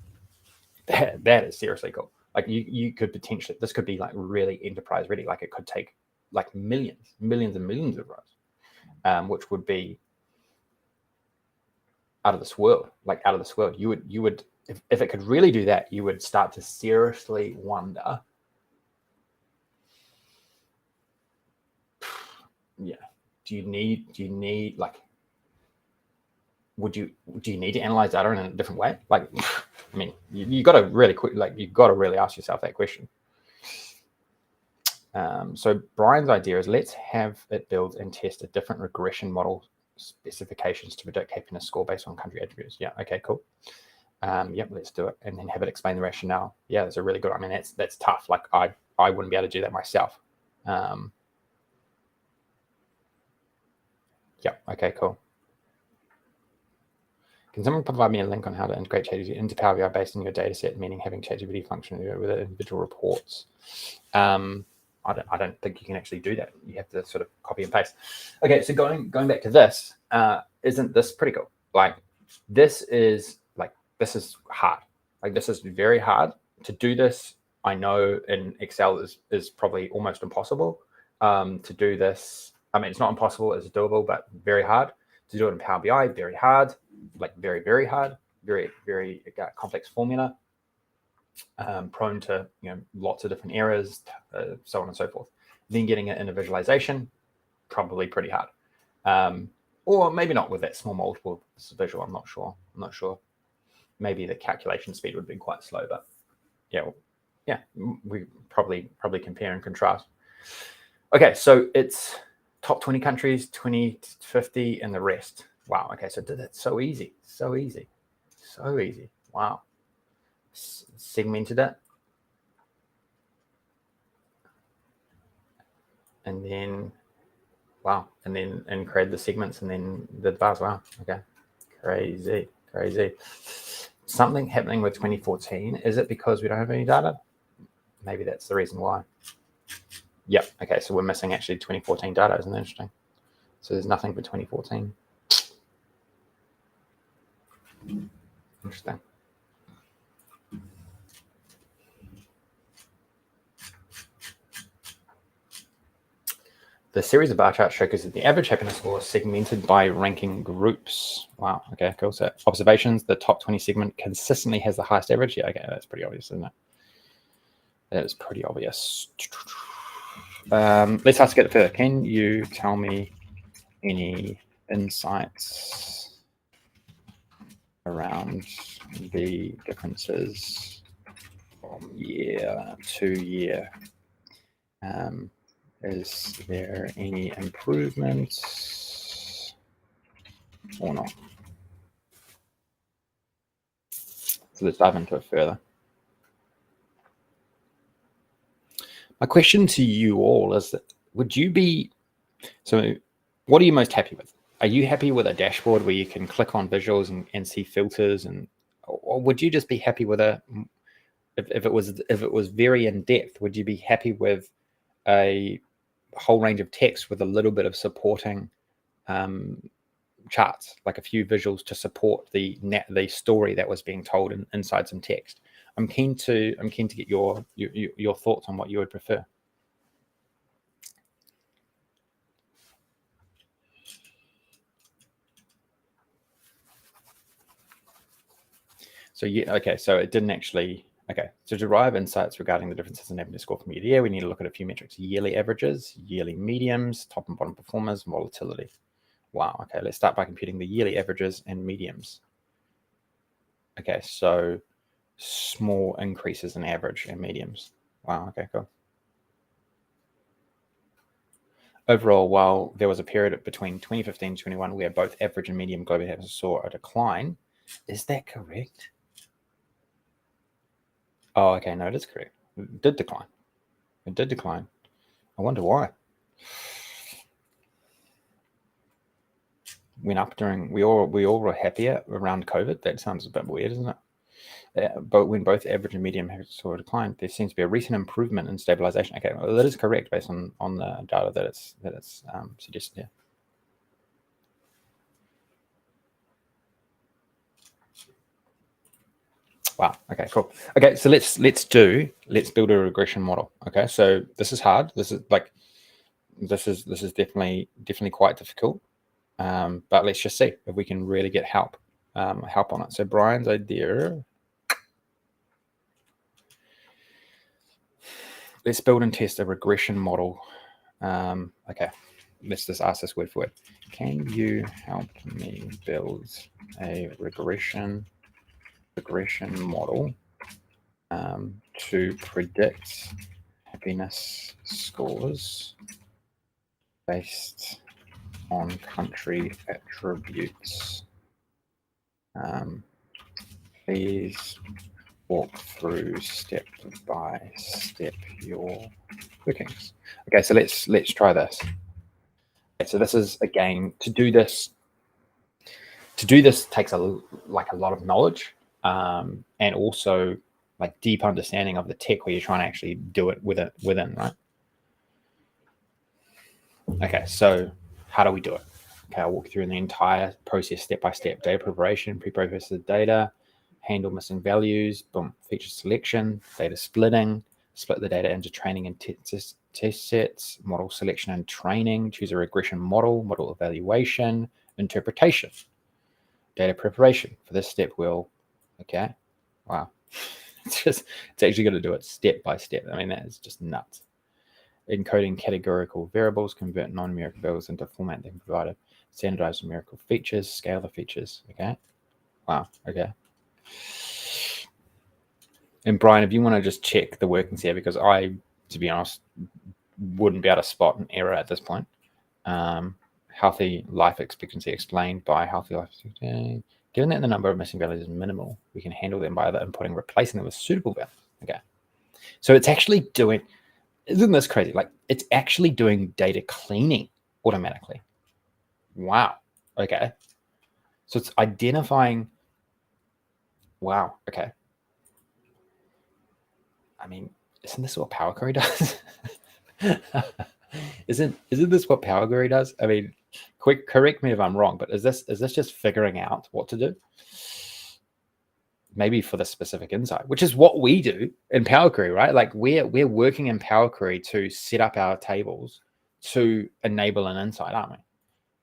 that is seriously cool. Like you could potentially, this could be like really enterprise ready. Like it could take like millions and millions of rows, which would be out of this world. Like out of this world. You would if it could really do that, you would start to seriously wonder. Yeah. Do you need like? Do you need to analyze data in a different way? Like, I mean, you got to really ask yourself that question. So Brian's idea is let's have it build and test a different regression model specifications to predict happiness score based on country attributes. Yeah, okay, cool. Yep, let's do it, and then have it explain the rationale. Yeah, that's a really good. I mean, that's tough. Like I wouldn't be able to do that myself. Yep, okay, cool. Can someone provide me a link on how to integrate ChatGPT into Power BI based on your data set, meaning having ChatGPT function with individual reports? I don't think you can actually do that. You have to sort of copy and paste. Okay, so going back to this, isn't this pretty cool? Like this is hard. Like this is very hard to do this. I know in Excel is probably almost impossible to do this. I mean, it's not impossible, it's doable, but very hard. To do it in Power BI, very hard, like very, very hard, very, very complex formula, prone to lots of different errors, so on and so forth. Then getting it in a visualization, probably pretty hard. Or maybe not with that small multiple visual, I'm not sure. Maybe the calculation speed would be quite slow, but yeah, we probably compare and contrast. Okay, so it's top 20 countries, 20 to 50, and the rest. Wow. Okay, so that's so easy. Wow. Segmented it. And then, wow. And create the segments and then the bars. Wow. Okay. Crazy. Something happening with 2014. Is it because we don't have any data? Maybe that's the reason why. Yep. Okay, so we're missing actually 2014 data. Isn't that interesting? So there's nothing for 2014. Interesting. The series of bar charts showcases the average happiness score segmented by ranking groups. Wow. Okay, cool. So observations, the top 20 segment consistently has the highest average. Yeah, okay, that's pretty obvious, isn't it? That is pretty obvious. Let's ask it further. Can you tell me any insights around the differences year to year. Is there any improvements or not? So let's dive into it further. My question to you all is that what are you most happy with? Are you happy with a dashboard where you can click on visuals and see filters, or would you just be happy with if it was very in depth, would you be happy with a whole range of text with a little bit of supporting charts, like a few visuals to support the story that was being told inside some text? I'm keen to get your thoughts on what you would prefer. So yeah, okay. So it didn't actually. Okay, to derive insights regarding the differences in average score from year to year, we need to look at a few metrics: yearly averages, yearly mediums, top and bottom performers, volatility. Wow. Okay, let's start by computing the yearly averages and mediums. Okay, so small increases in average and mediums. Wow. Okay, cool. Overall, while there was a period between 2015 and 21 where both average and medium global averages saw a decline, is that correct? Oh, okay, no, it is correct. It did decline. It did decline. I wonder why. Went up during we all were happier around COVID. That sounds a bit weird, isn't it? But when both average and medium saw a decline, there seems to be a recent improvement in stabilization. Okay, well, that is correct based on the data that it's suggested here. Wow. Okay, cool. Okay, so let's build a regression model. Okay, so this is hard. This is definitely quite difficult. But let's just see if we can really get help on it. So Brian's idea. Let's build and test a regression model. Okay, let's just ask this word for word. Can you help me build a regression model to predict happiness scores based on country attributes? Please walk through step by step your workings. Okay, so let's try this. Okay, so this is, again, to do this takes a lot of knowledge, and also like deep understanding of the tech where you're trying to actually do it within, right? Okay, so how do we do it? Okay, I'll walk you through the entire process step by step. Data preparation, pre-process the data, handle missing values, boom, feature selection, data splitting, split the data into training and test sets, model selection and training, choose a regression model evaluation, interpretation, data preparation. For this step, okay, wow. It's actually going to do it step by step. I mean, that is just nuts. Encoding categorical variables, convert non-numerical variables into format then provided, standardize numerical features, scale the features. Okay, wow. Okay. And Brian, if you want to just check the workings here, because I, to be honest, wouldn't be able to spot an error at this point. Healthy life expectancy explained by healthy life expectancy. Given that the number of missing values is minimal, we can handle them by either inputting, replacing them with suitable values. Okay. So it's actually doing, isn't this crazy? Like, it's actually doing data cleaning automatically. Wow. Okay. So it's identifying. Wow. Okay. I mean, isn't this what Power Query does? Isn't this what Power Query does? I mean, correct me if I'm wrong, but is this just figuring out what to do? Maybe for the specific insight, which is what we do in Power Query, right? Like we're working in Power Query to set up our tables to enable an insight, aren't we?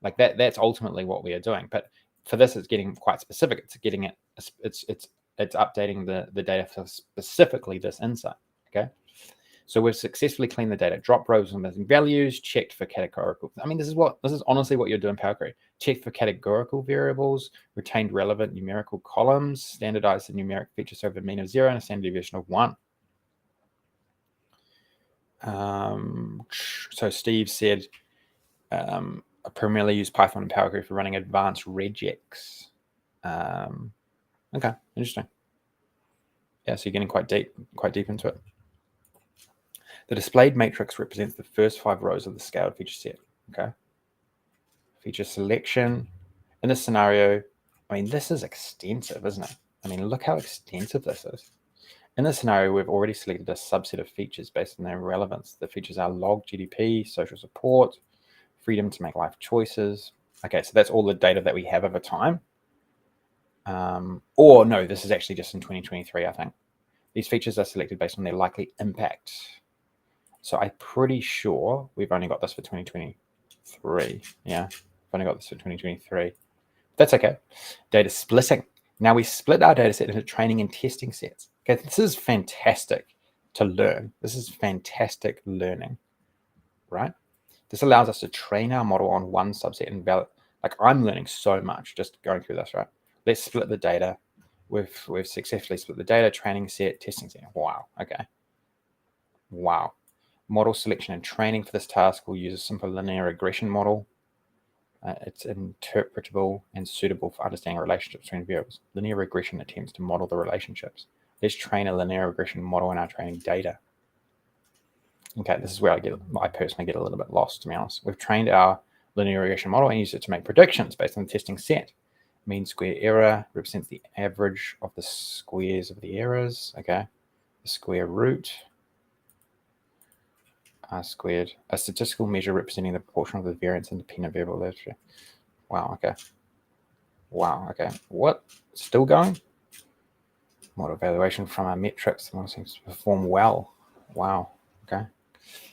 Like that's ultimately what we are doing. But for this, it's getting quite specific. It's getting it. It's updating the data for specifically this insight. Okay. So we've successfully cleaned the data, dropped rows and missing values, checked for categorical. I mean, this is honestly what you're doing in Power Query. Checked for categorical variables, retained relevant numerical columns, standardized the numeric features over a mean of 0 and a standard deviation of 1. So Steve said, I primarily use Python and Power Query for running advanced regex. Okay, interesting. Yeah, so you're getting quite deep into it. The displayed matrix represents the first 5 rows of the scaled feature set. Okay. Feature selection. In this scenario, I mean, this is extensive, isn't it? I mean, look how extensive this is. In this scenario, we've already selected a subset of features based on their relevance. The features are log GDP, social support, freedom to make life choices. Okay, so that's all the data that we have over time. Or no, this is actually just in 2023, I think. These features are selected based on their likely impact. So I'm pretty sure we've only got this for 2023. Yeah, we've only got this for 2023. That's okay. Data splitting. Now we split our data set into training and testing sets. Okay, this is fantastic to learn. This is fantastic learning, right? This allows us to train our model on one subset and validate. Like, I'm learning so much just going through this, right? Let's split the data. We've successfully split the data, training set, testing set. Wow. Okay. Wow. Model selection and training for this task will use a simple linear regression model. It's interpretable and suitable for understanding relationships between variables. Linear regression attempts to model the relationships. Let's train a linear regression model in our training data. Okay, this is where I personally get a little bit lost, to be honest. We've trained our linear regression model and used it to make predictions based on the testing set. Mean square error represents the average of the squares of the errors. Okay, the square root. R squared, a statistical measure representing the proportion of the variance independent variable literature. Wow, okay. Wow, okay. What? Still going? Model evaluation from our metrics. The model seems to perform well. Wow, okay.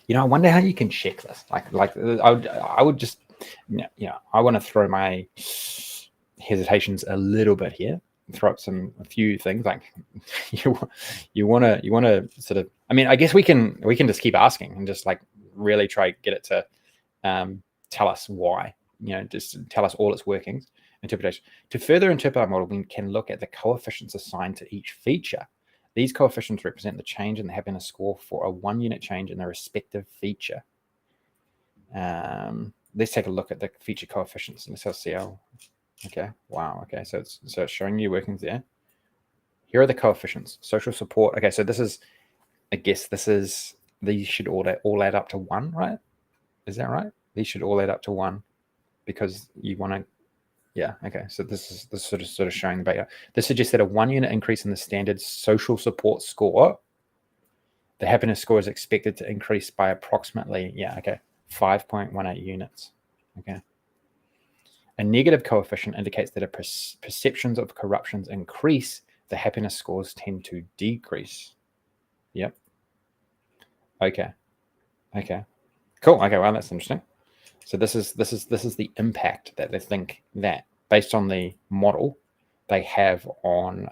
You know, I wonder how you can check this. Like I would just, I want to throw my hesitations a little bit here. Throw up a few things like you want to sort of. I mean, I guess we can just keep asking and just like really try get it to tell us why. Just tell us all its workings. Interpretation. To further interpret our model, we can look at the coefficients assigned to each feature. These coefficients represent the change in the happiness score for a 1-unit change in the respective feature. Let's take a look at the feature coefficients in this LCL. Okay. Wow. Okay. So it's showing you workings there. Here are the coefficients. Social support. Okay. So this is, I guess these should all add up to 1, right? Is that right? These should all add up to 1 because you want to. Yeah. Okay. So this is sort of showing the beta. This suggests that a 1-unit increase in the standard social support score, the happiness score is expected to increase by approximately 5.18 units. Okay. A negative coefficient indicates that perceptions of corruptions increase, the happiness scores tend to decrease. Yep. Okay. Cool. Okay. Well, that's interesting. So this is the impact that they think that based on the model they have on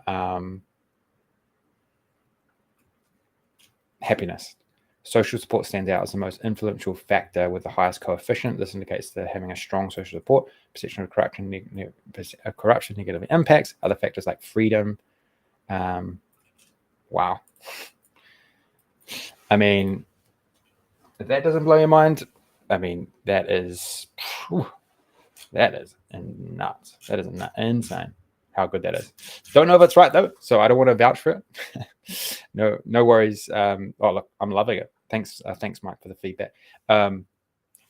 happiness. Social support stands out as the most influential factor with the highest coefficient. This indicates that having a strong social support, perception of corruption negatively impacts other factors like freedom. Wow. I mean, if that doesn't blow your mind, I mean, that is nuts. That is insane how good that is. Don't know if it's right though, so I don't want to vouch for it. No worries. Look, I'm loving it. Thanks, Mike, for the feedback.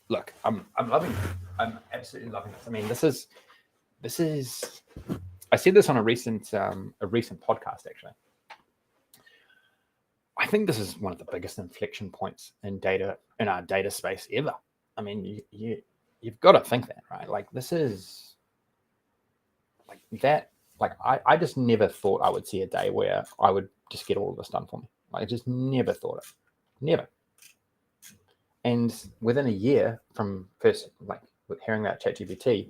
Look, I'm loving it. I'm absolutely loving this. I mean, this is. I said this on a recent podcast actually. I think this is one of the biggest inflection points in our data space ever. I mean, you've got to think that, right? Like this is like that. Like I just never thought I would see a day where I would just get all of this done for me. Like I just never thought it. Never. And within a year from first, like with hearing about ChatGPT,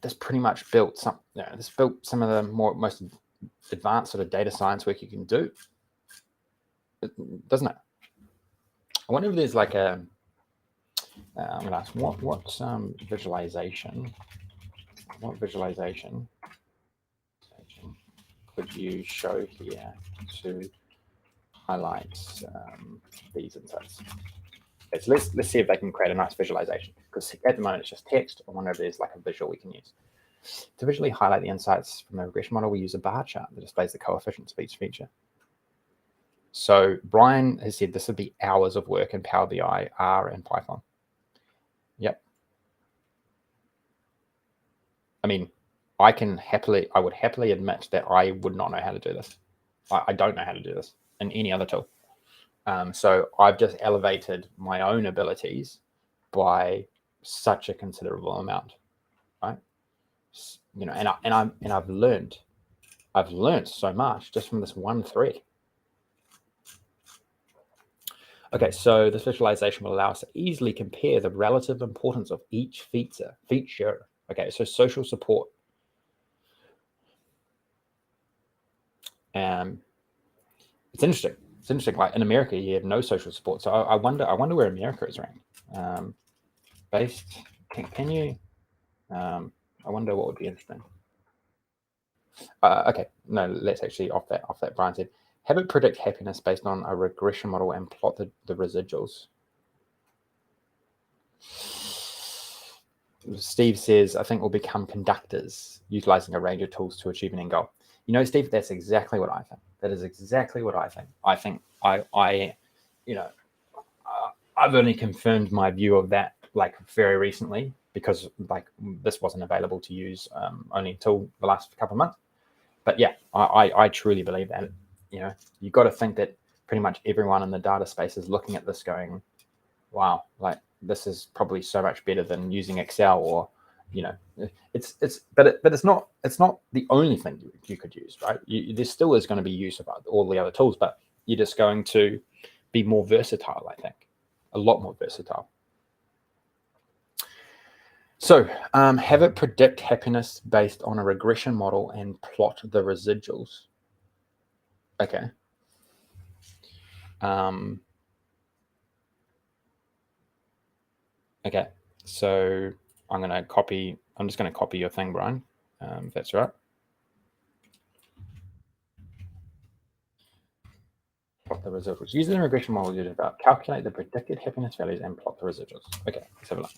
this pretty much built some. This built some of the most advanced sort of data science work you can do, doesn't it? I wonder if there's like a. I'm going to ask what visualization. What visualization could you show here to highlight these insights. Okay, so let's see if they can create a nice visualization, because at the moment it's just text. I wonder if there's like a visual we can use. To visually highlight the insights from the regression model, we use a bar chart that displays the coefficients of each feature. So Brian has said this would be hours of work in Power BI, R, and Python. Yep. I mean, I would happily admit that I would not know how to do this. I don't know how to do this in any other tool. So I've just elevated my own abilities by such a considerable amount, right? You know, and I've learned so much just from this one thread. Okay, so this visualization will allow us to easily compare the relative importance of each feature. Okay, so social support. It's interesting. It's interesting. Like in America, you have no social support. So I wonder where America is ranked. Based. Can you? I wonder what would be interesting. Okay, no, let's actually off that. Brian said, have it predict happiness based on a regression model and plot the residuals. Steve says, I think we'll become conductors, utilizing a range of tools to achieve an end goal. You know, Steve, that's exactly what I think. That is exactly what I think. I think you know, I've only confirmed my view of that like very recently, because like this wasn't available to use only until the last couple of months. But yeah, I truly believe that. You know, you've got to think that pretty much everyone in the data space is looking at this going, wow, like this is probably so much better than using Excel, or you know, but it's not the only thing you could use, right? There still is going to be use of all the other tools, but you're just going to be more versatile. I think a lot more versatile. So have it predict happiness based on a regression model and plot the residuals. Okay. Okay, so I'm just going to copy your thing, Brian, if that's right. Plot the residuals. Using the regression model you did about, calculate the predicted happiness values and plot the residuals. Okay, let's have a look.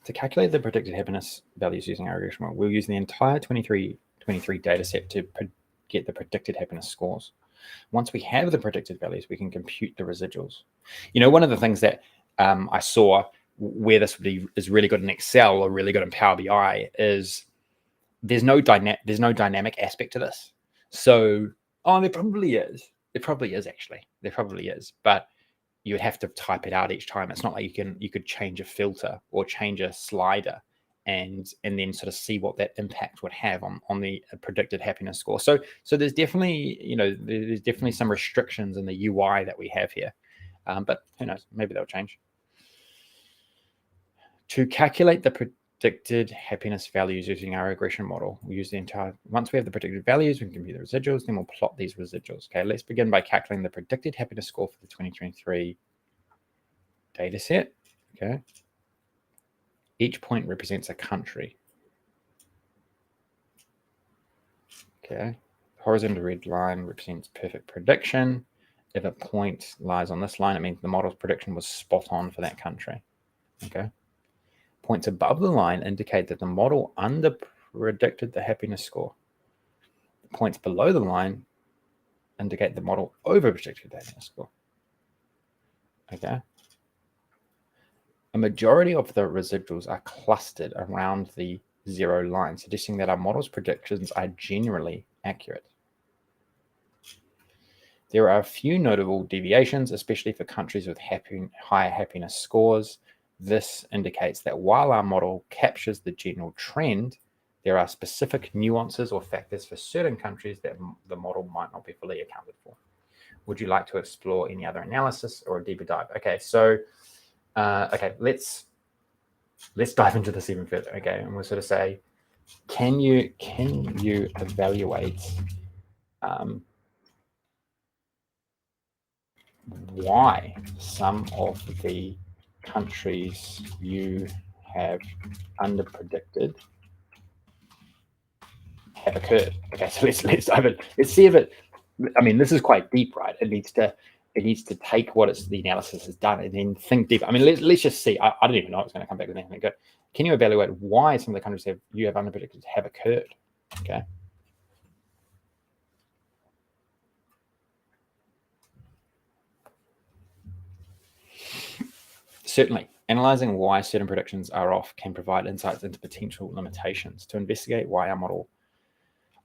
To calculate the predicted happiness values using our regression model, we'll use the entire 23 data set to get the predicted happiness scores. Once we have the predicted values, we can compute the residuals. You know, one of the things that I saw where this is really good in Excel or really good in Power BI is there's no dynamic aspect to this. So, there probably is. There probably is, actually. There probably is. But you would have to type it out each time. It's not like you could change a filter or change a slider and then sort of see what that impact would have on the predicted happiness score. So there's definitely, you know, there's definitely some restrictions in the UI that we have here. But who knows, maybe they'll change. To calculate the predicted happiness values using our regression model, we use once we have the predicted values, we can compute the residuals, then we'll plot these residuals. Okay, let's begin by calculating the predicted happiness score for the 2023 data set. Okay. Each point represents a country. Okay. Horizontal red line represents perfect prediction. If a point lies on this line, it means the model's prediction was spot on for that country. Okay. Points above the line indicate that the model under-predicted the happiness score. Points below the line indicate the model over-predicted the happiness score. Okay. A majority of the residuals are clustered around the 0 line, suggesting that our model's predictions are generally accurate. There are a few notable deviations, especially for countries with higher happiness scores. This indicates that while our model captures the general trend, there are specific nuances or factors for certain countries that the model might not be fully accounted for. Would you like to explore any other analysis or a deeper dive? Okay, so okay, let's dive into this even further. Okay, and we'll sort of say, can you evaluate why some of the countries you have underpredicted have occurred. Okay, so let's see if it. I mean, this is quite deep, right? It needs to take what the analysis has done and then think deep. I mean, let's just see. I don't even know if it's going to come back with anything good. Can you evaluate why some of the countries you have underpredicted have occurred? Okay. Certainly, analyzing why certain predictions are off can provide insights into potential limitations. To investigate why our model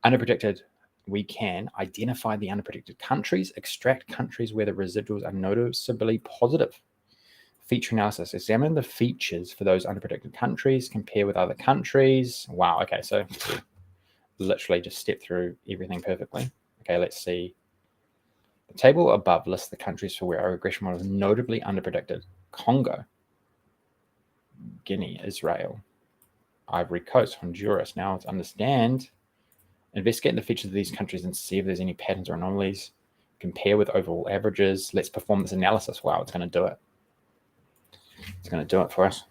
underpredicted, we can identify the underpredicted countries, extract countries where the residuals are noticeably positive. Feature analysis, examine the features for those underpredicted countries, compare with other countries. Wow, okay, so literally just step through everything perfectly. Okay, let's see. The table above lists the countries for where our regression model is notably underpredicted. Congo, Guinea, Israel, Ivory Coast, Honduras. Now let's understand, investigate the features of these countries and see if there's any patterns or anomalies. Compare with overall averages. Let's perform this analysis. Wow, it's going to do it. It's going to do it for us.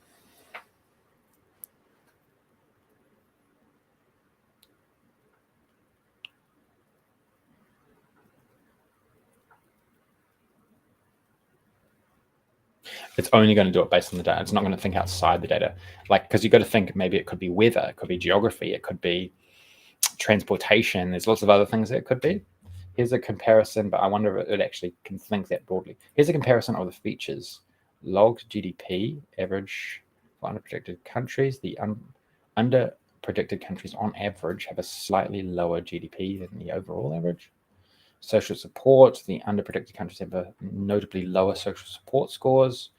It's only going to do it based on the data. It's not going to think outside the data. Like, because you've got to think maybe it could be weather, it could be geography, it could be transportation. There's lots of other things that it could be. Here's a comparison, but I wonder if it actually can think that broadly. Here's a comparison of the features. Logged GDP, average for underpredicted countries. The underpredicted countries on average have a slightly lower GDP than the overall average. Social support, the underpredicted countries have a notably lower social support scores.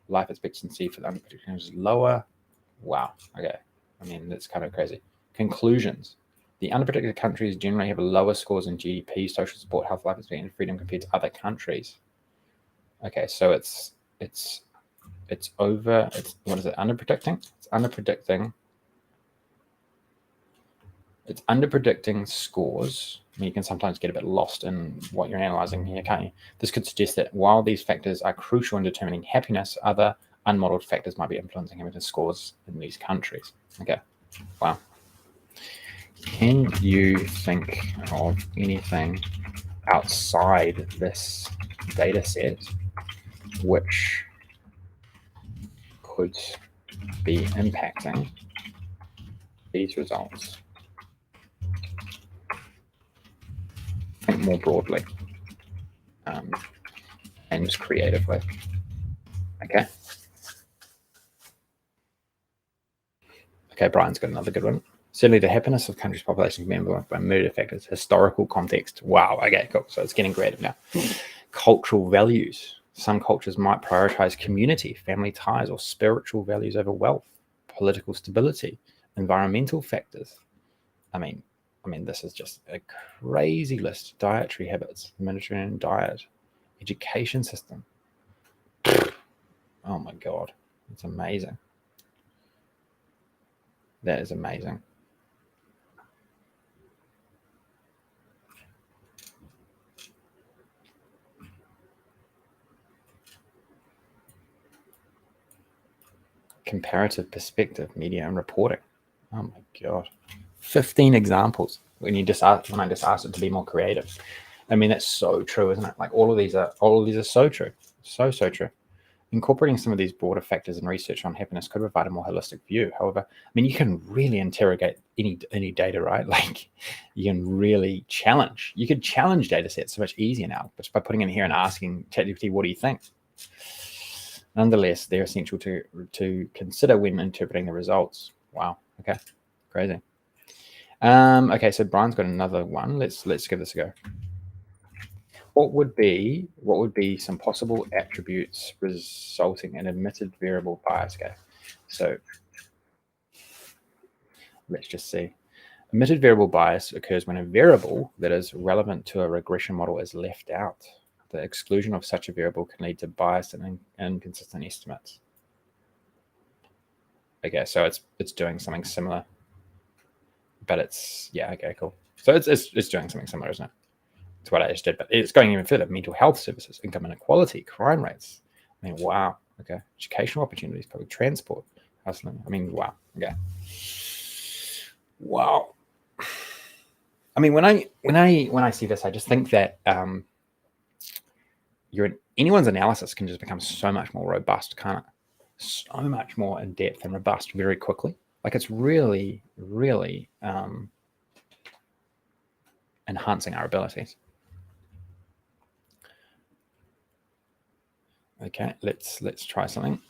Life expectancy for the underpredicted countries is lower. Wow, okay. I mean, that's kind of crazy. Conclusions. The underpredicted countries generally have lower scores in GDP, social support, health, life expectancy, and freedom compared to other countries. Okay, so it's over. It's what is it? Underpredicting. It's underpredicting scores. I mean, you can sometimes get a bit lost in what you're analyzing here, can't you? This could suggest that while these factors are crucial in determining happiness, other unmodeled factors might be influencing happiness scores in these countries. Okay, wow. Can you think of anything outside this data set which could be impacting these results? Think more broadly and just creatively. Okay. Okay, Brian's got another good one. Certainly the happiness of countries' population can be influenced by myriad factors. Historical context. Wow, okay, cool. So it's getting creative now. Cultural values. Some cultures might prioritize community, family ties, or spiritual values over wealth. Political stability. Environmental factors. I mean, this is just a crazy list. Dietary habits, the Mediterranean diet, education system. Oh my God, it's amazing. That is amazing. Comparative perspective, media and reporting. Oh my God. 15 examples when I just asked it to be more creative. I mean, that's so true, isn't it? Like all of these are so true. So true. Incorporating some of these broader factors in research on happiness could provide a more holistic view. However, I mean, you can really interrogate any data, right? Like you can really challenge. You could challenge data sets so much easier now just by putting in here and asking ChatGPT, what do you think? Nonetheless, they're essential to consider when interpreting the results. Wow. Okay. Crazy. Okay, so Brian's got another one. Let's give this a go. What would be some possible attributes resulting in admitted variable bias? Okay, so let's just see. Admitted variable bias occurs when a variable that is relevant to a regression model is left out. The exclusion of such a variable can lead to biased and inconsistent estimates. Okay, so it's doing something similar, but it's okay, cool. So it's doing something similar, isn't it? To what I just did, but it's going even further. Mental health services, income inequality, crime rates. I mean, wow. Okay, educational opportunities, public transport, hustling. I mean, wow. Okay, wow. I mean, when I see this, I just think that anyone's analysis can just become so much more robust, can't it? So much more in depth and robust very quickly. Like it's really, really enhancing our abilities. Okay, let's try something.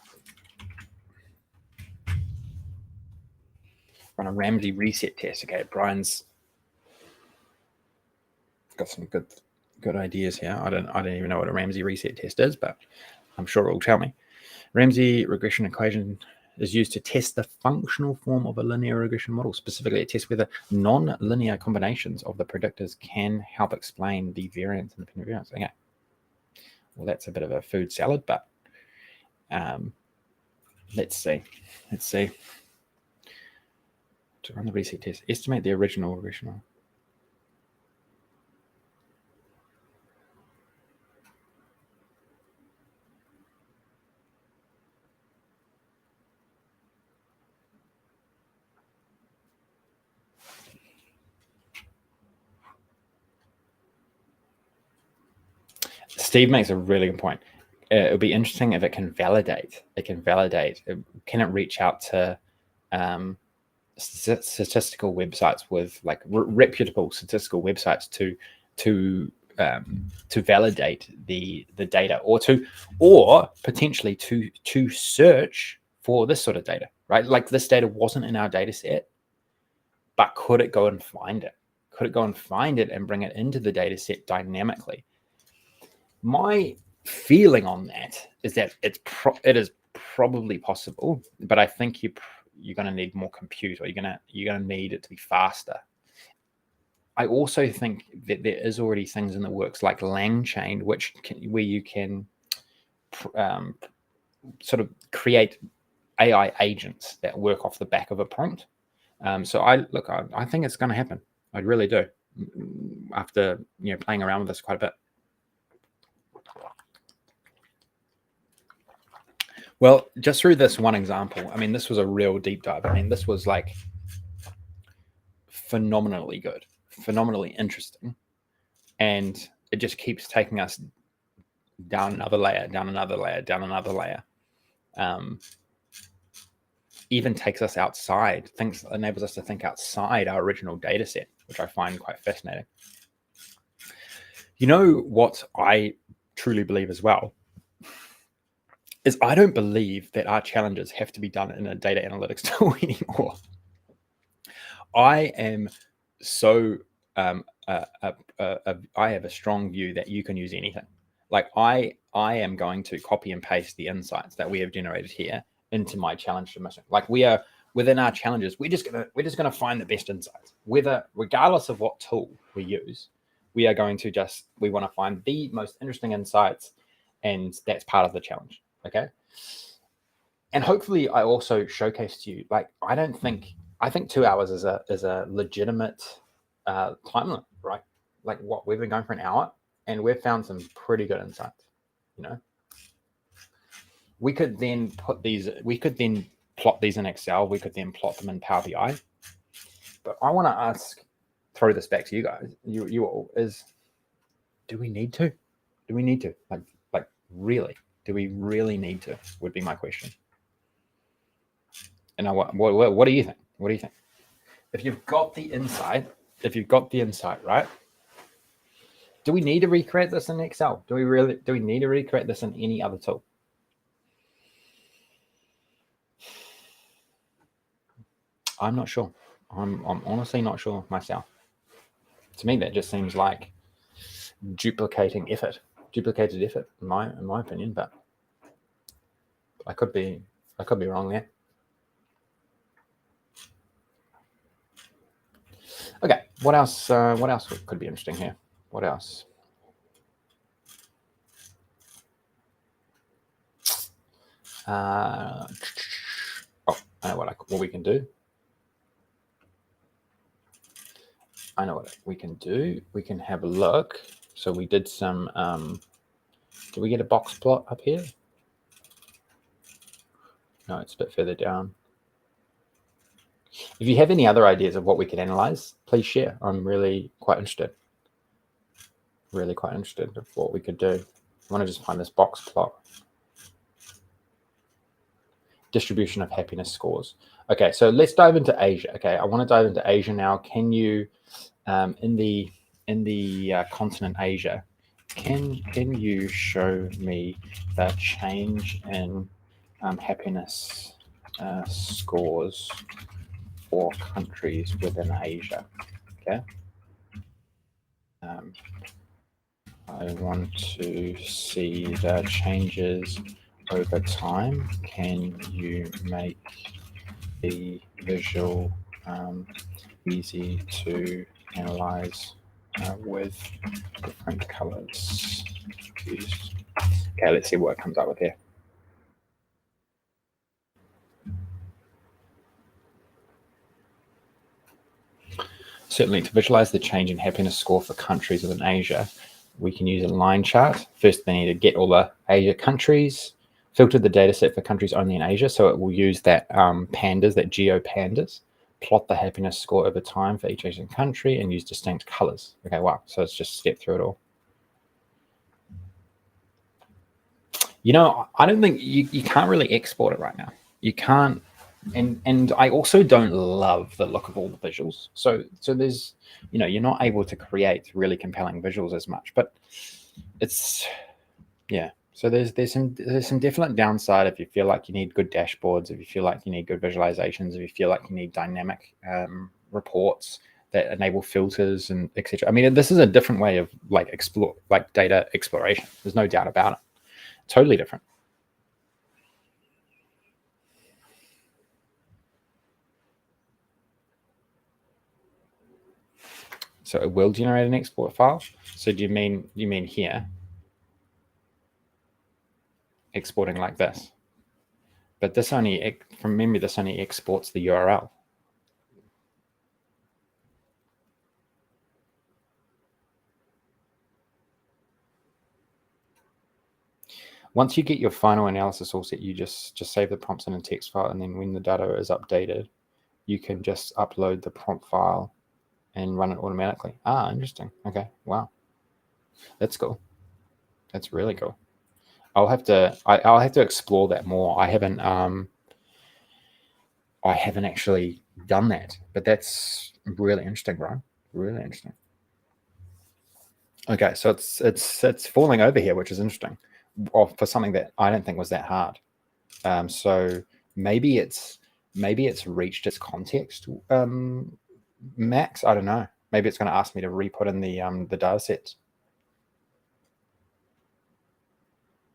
Run a Ramsey reset test. Okay, Brian's got some good ideas here. I don't even know what a Ramsey reset test is, but I'm sure it will tell me. Ramsey regression equation is used to test the functional form of a linear regression model. Specifically, it tests whether non-linear combinations of the predictors can help explain the variance and the variance. Okay. Well, that's a bit of a food salad, but let's see. To run the reset test, estimate the original regression. Steve makes a really good point. It'll be interesting if it can validate. Can it reach out to statistical websites with like reputable statistical websites to validate the data, or potentially to search for this sort of data, right? Like this data wasn't in our data set, but could it go and find it? Could it go and find it and bring it into the data set dynamically? My feeling on that is that it is probably possible, but I think you're going to need more compute, or you're going to need it to be faster. I also think that there is already things in the works like LangChain, where you can sort of create AI agents that work off the back of a prompt. So I think it's going to happen. I really do. After playing around with this quite a bit. Well, just through this one example, I mean, this was a real deep dive. I mean, this was like phenomenally good, phenomenally interesting. And it just keeps taking us down another layer, down another layer, down another layer. Even takes us outside, enables us to think outside our original data set, which I find quite fascinating. You know what I truly believe as well is I don't believe that our challenges have to be done in a data analytics tool anymore. I am so I have a strong view that you can use anything. Like I am going to copy and paste the insights that we have generated here into my challenge submission. Like we are within our challenges, we're just gonna find the best insights. Regardless of what tool we use, we are going to we want to find the most interesting insights, and that's part of the challenge. Okay. And hopefully I also showcased to you, like, I think 2 hours is a legitimate time limit, right? Like what we've been going for an hour and we've found some pretty good insights. We could then plot these in Excel. We could then plot them in Power BI. But I want to throw this back to you guys, you all, is do we need to? Like really? Do we really need to? Would be my question. And what do you think? What do you think? If you've got the insight, right? Do we need to recreate this in Excel? Do we need to recreate this in any other tool? I'm not sure. I'm honestly not sure myself. To me, that just seems like duplicated effort, in my opinion. But I could be wrong there. Okay, what else? What else could be interesting here? What else? I know what we can do. I know what we can do. We can have a look. So we did some. Did we get a box plot up here? No, it's a bit further down. If you have any other ideas of what we could analyze, please share. I'm really quite interested. Really quite interested of what we could do. I want to just find this box plot. Distribution of happiness scores. Okay, so let's dive into Asia. Okay, I want to dive into Asia now. Can you, in the continent Asia, can you show me the change in happiness scores for countries within Asia? Okay. I want to see the changes over time. Can you make the visual easy to analyze with different colors used? Okay, let's see what it comes up with here. Certainly, to visualize the change in happiness score for countries within Asia, we can use a line chart. First, they need to get all the Asia countries, filter the data set for countries only in Asia. So it will use that pandas, that GeoPandas, plot the happiness score over time for each Asian country and use distinct colors. Okay, wow. So let's just step through it all. You know, I don't think you can't really export it right now. You can't. And I also don't love the look of all the visuals. So there's, you know, you're not able to create really compelling visuals as much, but it's, yeah. So there's some definite downside if you feel like you need good dashboards, if you feel like you need good visualizations, if you feel like you need dynamic reports that enable filters and etc. I mean, this is a different way of like data exploration. There's no doubt about it. Totally different. So it will generate an export file. So do you mean here? Exporting like this. But this only, from memory, this only exports the URL. Once you get your final analysis all set, you just save the prompts in a text file, and then when the data is updated, you can just upload the prompt file and run it automatically. Ah, interesting. Okay, wow. That's cool. That's really cool. I'll have to explore that more. I haven't actually done that, but that's really interesting, Brian. Really interesting. Okay, so it's falling over here, which is interesting, for something that I don't think was that hard. So maybe it's reached its context max. I don't know. Maybe it's going to ask me to re-put in the data sets.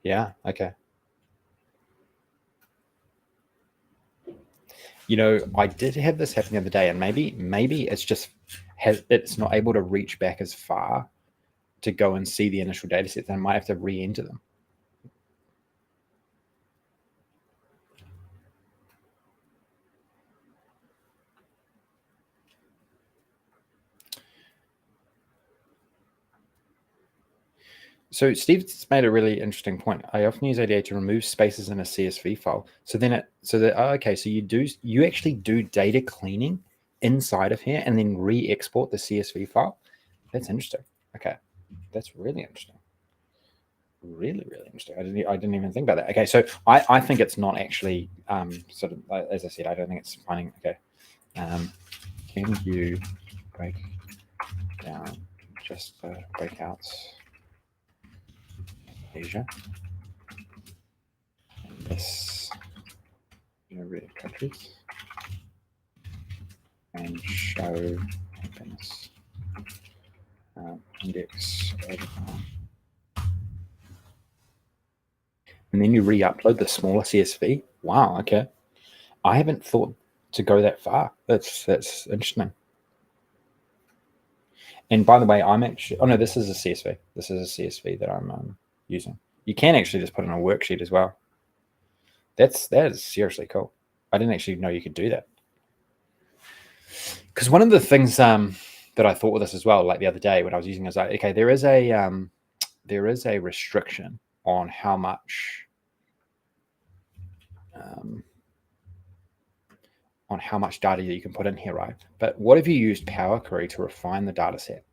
Yeah. Okay. You know, I did have this happen the other day, and maybe it's not able to reach back as far to go and see the initial data sets. I might have to re-enter them. So Steve's made a really interesting point. I often use ADA to remove spaces in a CSV file. So then okay, so you actually do data cleaning inside of here and then re-export the CSV file. That's interesting. Okay, that's really interesting. Really, really interesting. I didn't even think about that. Okay, so I think it's not actually sort of, as I said, I don't think it's finding. Okay, can you break down just the breakouts? Asia. This red countries and show happiness index over time. And then you re-upload the smaller CSV. Wow. Okay. I haven't thought to go that far. That's interesting. And by the way, I'm actually, oh no, this is a CSV. This is a CSV that I'm using. You can actually just put in a worksheet as well. That is seriously cool. I didn't actually know you could do that. Because one of the things that I thought with this as well, like the other day when I was using it, was like, okay, there is a restriction on how much how much data you can put in here, right? But what if you used Power Query to refine the data set?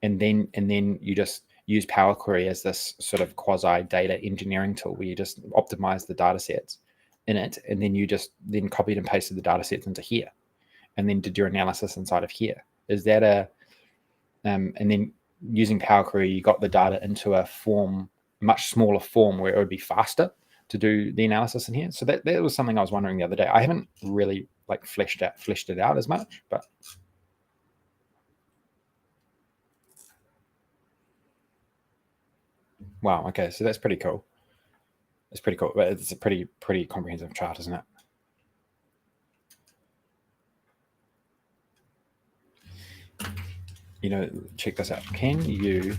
And then you just use Power Query as this sort of quasi data engineering tool where you just optimize the data sets in it, and then you just then copied and pasted the data sets into here, and then did your analysis inside of here. Is that and then using Power Query, you got the data into a form, much smaller form, where it would be faster to do the analysis in here. So that was something I was wondering the other day. I haven't really like fleshed it out as much, but wow, okay, so that's pretty cool. It's pretty cool. But it's a pretty comprehensive chart, isn't it? You know, check this out. Can you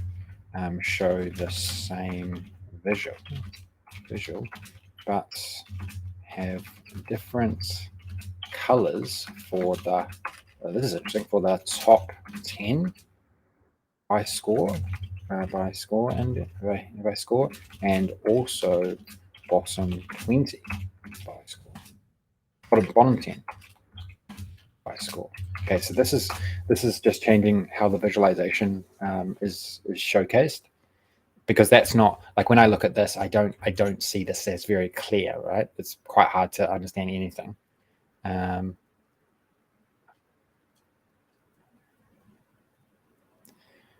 show the same visual, but have different colors for the, this is interesting, for the top 10 by score, and by score, and also bottom 20 by score, bottom 10 by score. Okay, so this is just changing how the visualization is showcased, because that's not like, when I look at this, I don't see this as very clear, right? It's quite hard to understand anything.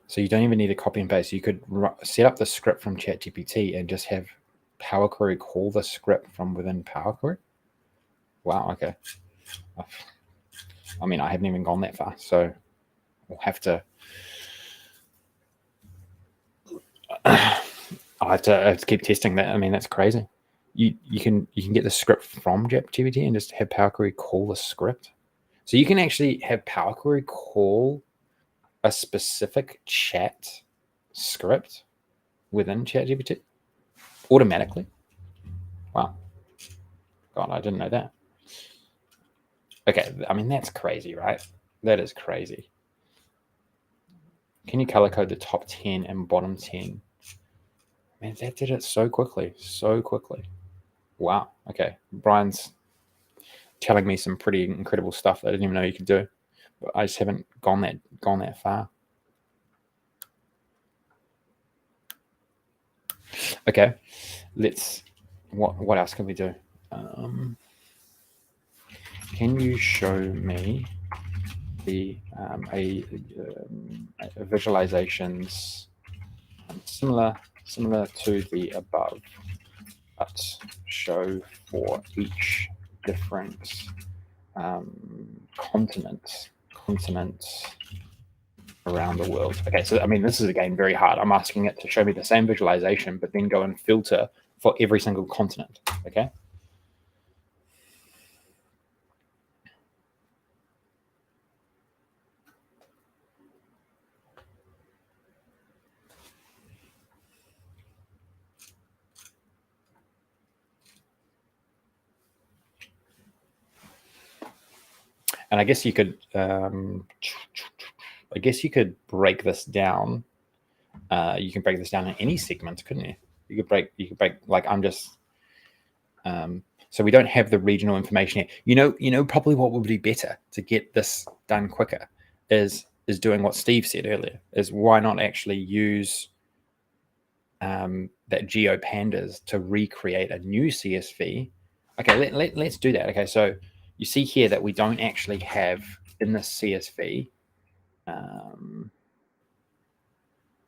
So you don't even need to copy and paste. You could set up the script from ChatGPT and just have Power Query call the script from within Power Query. Wow, okay. I mean, I haven't even gone that far, so we'll have to. I'll have to keep testing that. I mean, that's crazy. You can get the script from ChatGPT and just have Power Query call the script. So you can actually have Power Query call a specific chat script within ChatGPT automatically. Wow. God, I didn't know that. Okay, I mean, that's crazy, right? That is crazy. Can you color code the top 10 and bottom 10? Man, that did it so quickly, so quickly. Wow. Okay, Brian's telling me some pretty incredible stuff that I didn't even know you could do, but I just haven't gone that far. Okay, let's. What else can we do? Can you show me the visualizations similar to the above, but show for each different continent around the world? Okay, so I mean, this is again very hard. I'm asking it to show me the same visualization, but then go and filter for every single continent. Okay. And I guess you could, break this down. You can break this down in any segment, couldn't you? You could break like, I'm just. So we don't have the regional information here. You know, probably what would be better to get this done quicker is doing what Steve said earlier. Is why not actually use that GeoPandas to recreate a new CSV? Okay, let's do that. Okay, so you see here that we don't actually have in the CSV,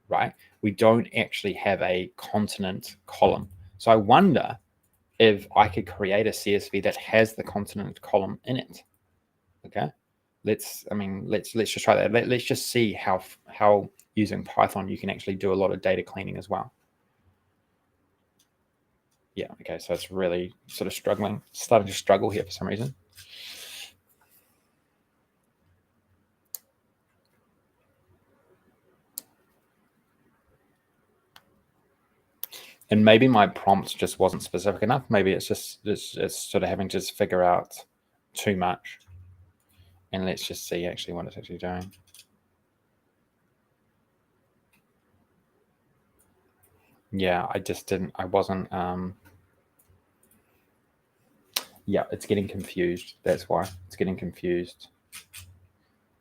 right? We don't actually have a continent column. So I wonder if I could create a CSV that has the continent column in it. Okay, let's just try that. Let's just see how using Python you can actually do a lot of data cleaning as well. Yeah, okay, so it's really sort of starting to struggle here for some reason. And maybe my prompt just wasn't specific enough. Maybe it's sort of having to just figure out too much. And let's just see actually what it's actually doing. Yeah, I wasn't Yeah, it's getting confused. That's why it's getting confused.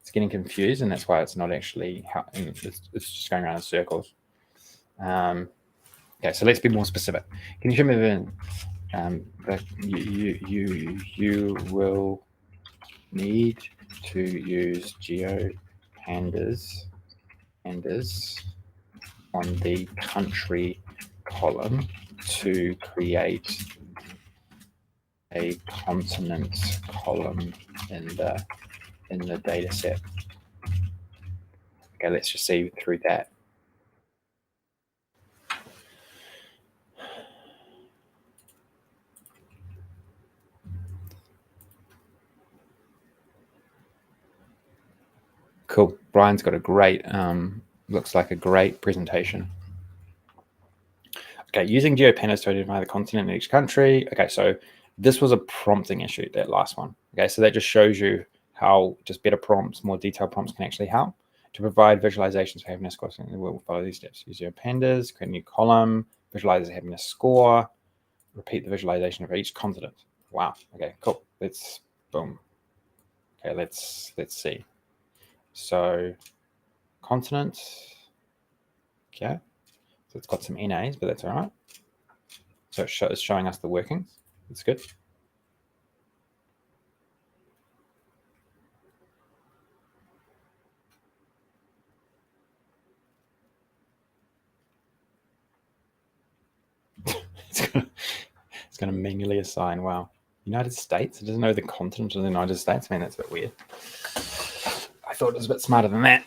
It's getting confused, and that's why it's not actually how it's just going around in circles. Okay, so let's be more specific. Can you show me that you will need to use GeoPandas on the country column to create a continent column in the data set. Okay, let's just see through that. Cool. Brian's got a great, looks like a great presentation. Okay, using GeoPandas to identify the continent in each country. Okay, so this was a prompting issue, that last one. Okay, so that just shows you how just better prompts, more detailed prompts can actually help. To provide visualizations for happiness scores, we'll follow these steps. Use GeoPandas, create a new column, visualize the happiness score, repeat the visualization for each continent. Wow. Okay, cool. Let's boom. Okay, let's see. So continent. Okay. So it's got some NAs, but that's all right. So it's showing us the workings. That's good. It's going to manually assign. Wow. United States? It doesn't know the continent of the United States. Man, that's a bit weird. I thought it was a bit smarter than that.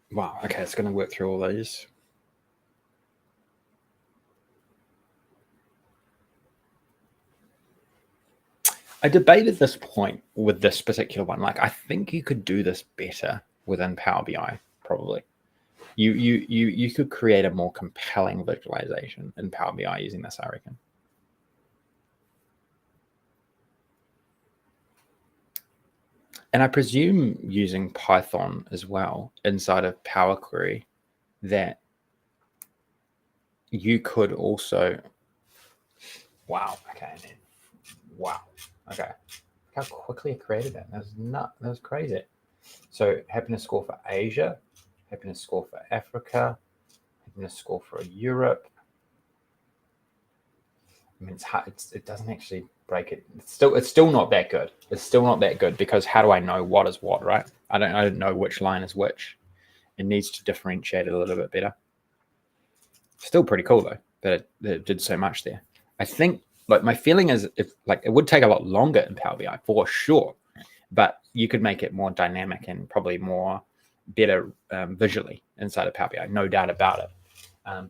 Wow. Okay, it's going to work through all these. I debated this point with this particular one. Like, I think you could do this better within Power BI, probably. You could create a more compelling visualization in Power BI using this, I reckon. And I presume using Python as well inside of Power Query, that you could also. Wow. Okay. Wow. Okay. How quickly it created that. That was nuts. That was crazy. So happiness score for Asia, happiness score for Africa, happiness score for Europe. I mean, it's hard. It doesn't actually break it. It's still not that good. It's still not that good, because how do I know what is what, right? I don't know which line is which. It needs to differentiate it a little bit better. Still pretty cool though that it did so much there. I think, like, my feeling is, if like, it would take a lot longer in Power BI for sure, but you could make it more dynamic and probably more better visually inside of Power BI, no doubt about it.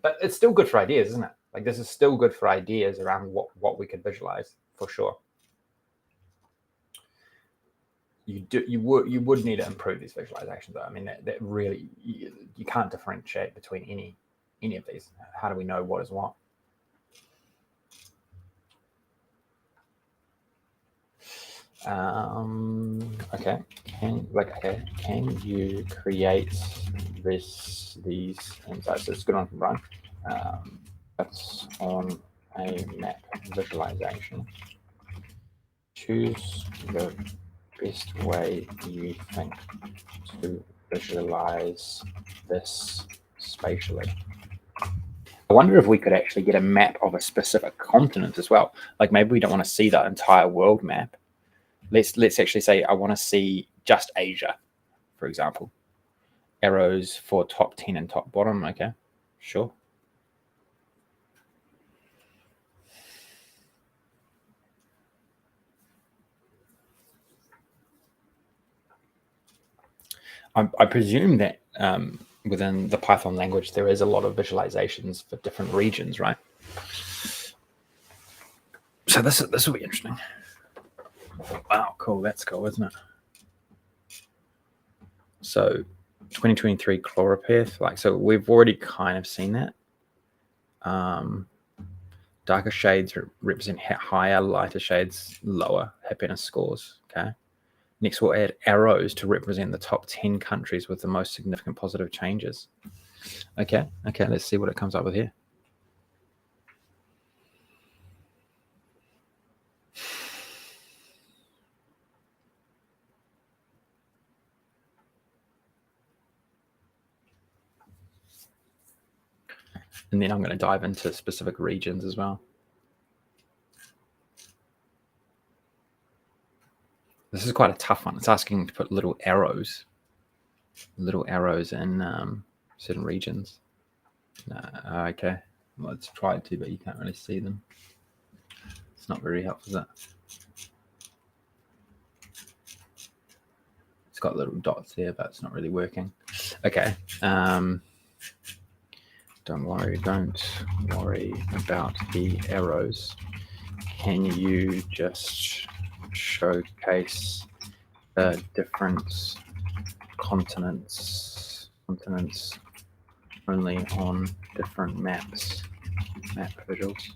But it's still good for ideas, isn't it? Like, this is still good for ideas around what we could visualize for sure. You would need to improve these visualizations though. I mean, that really, you can't differentiate between any of these. How do we know what is what? Okay. Can you create these insights? So it's good on run. That's on a map visualization. Choose the best way you think to visualize this spatially. I wonder if we could actually get a map of a specific continent as well. Like, maybe we don't want to see the entire world map. Let's actually say, I want to see just Asia, for example. Arrows for top 10 and top bottom. Okay, sure. I presume that within the Python language, there is a lot of visualizations for different regions, right? So this will be interesting. Wow, cool. That's cool, isn't it? So 2023 chloropeth, like, so we've already kind of seen that. Darker shades represent higher, lighter shades lower happiness scores. Okay. Next, we'll add arrows to represent the top 10 countries with the most significant positive changes. Okay, let's see what it comes up with here. And then I'm going to dive into specific regions as well. This is quite a tough one. It's asking to put little arrows in certain regions. Okay, well, it's tried to, but you can't really see them. It's not very helpful, is it? It's got little dots there, but it's not really working. Okay. Don't worry about the arrows. Can you just showcase the different continents only on different map visuals?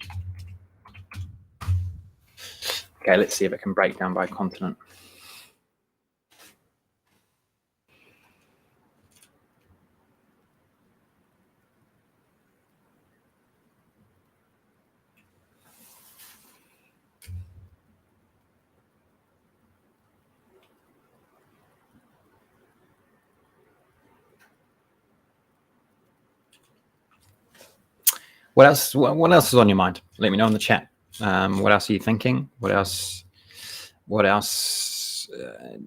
Okay, let's see if it can break down by continent. What else is on your mind? Let me know in the chat. What else are you thinking? What else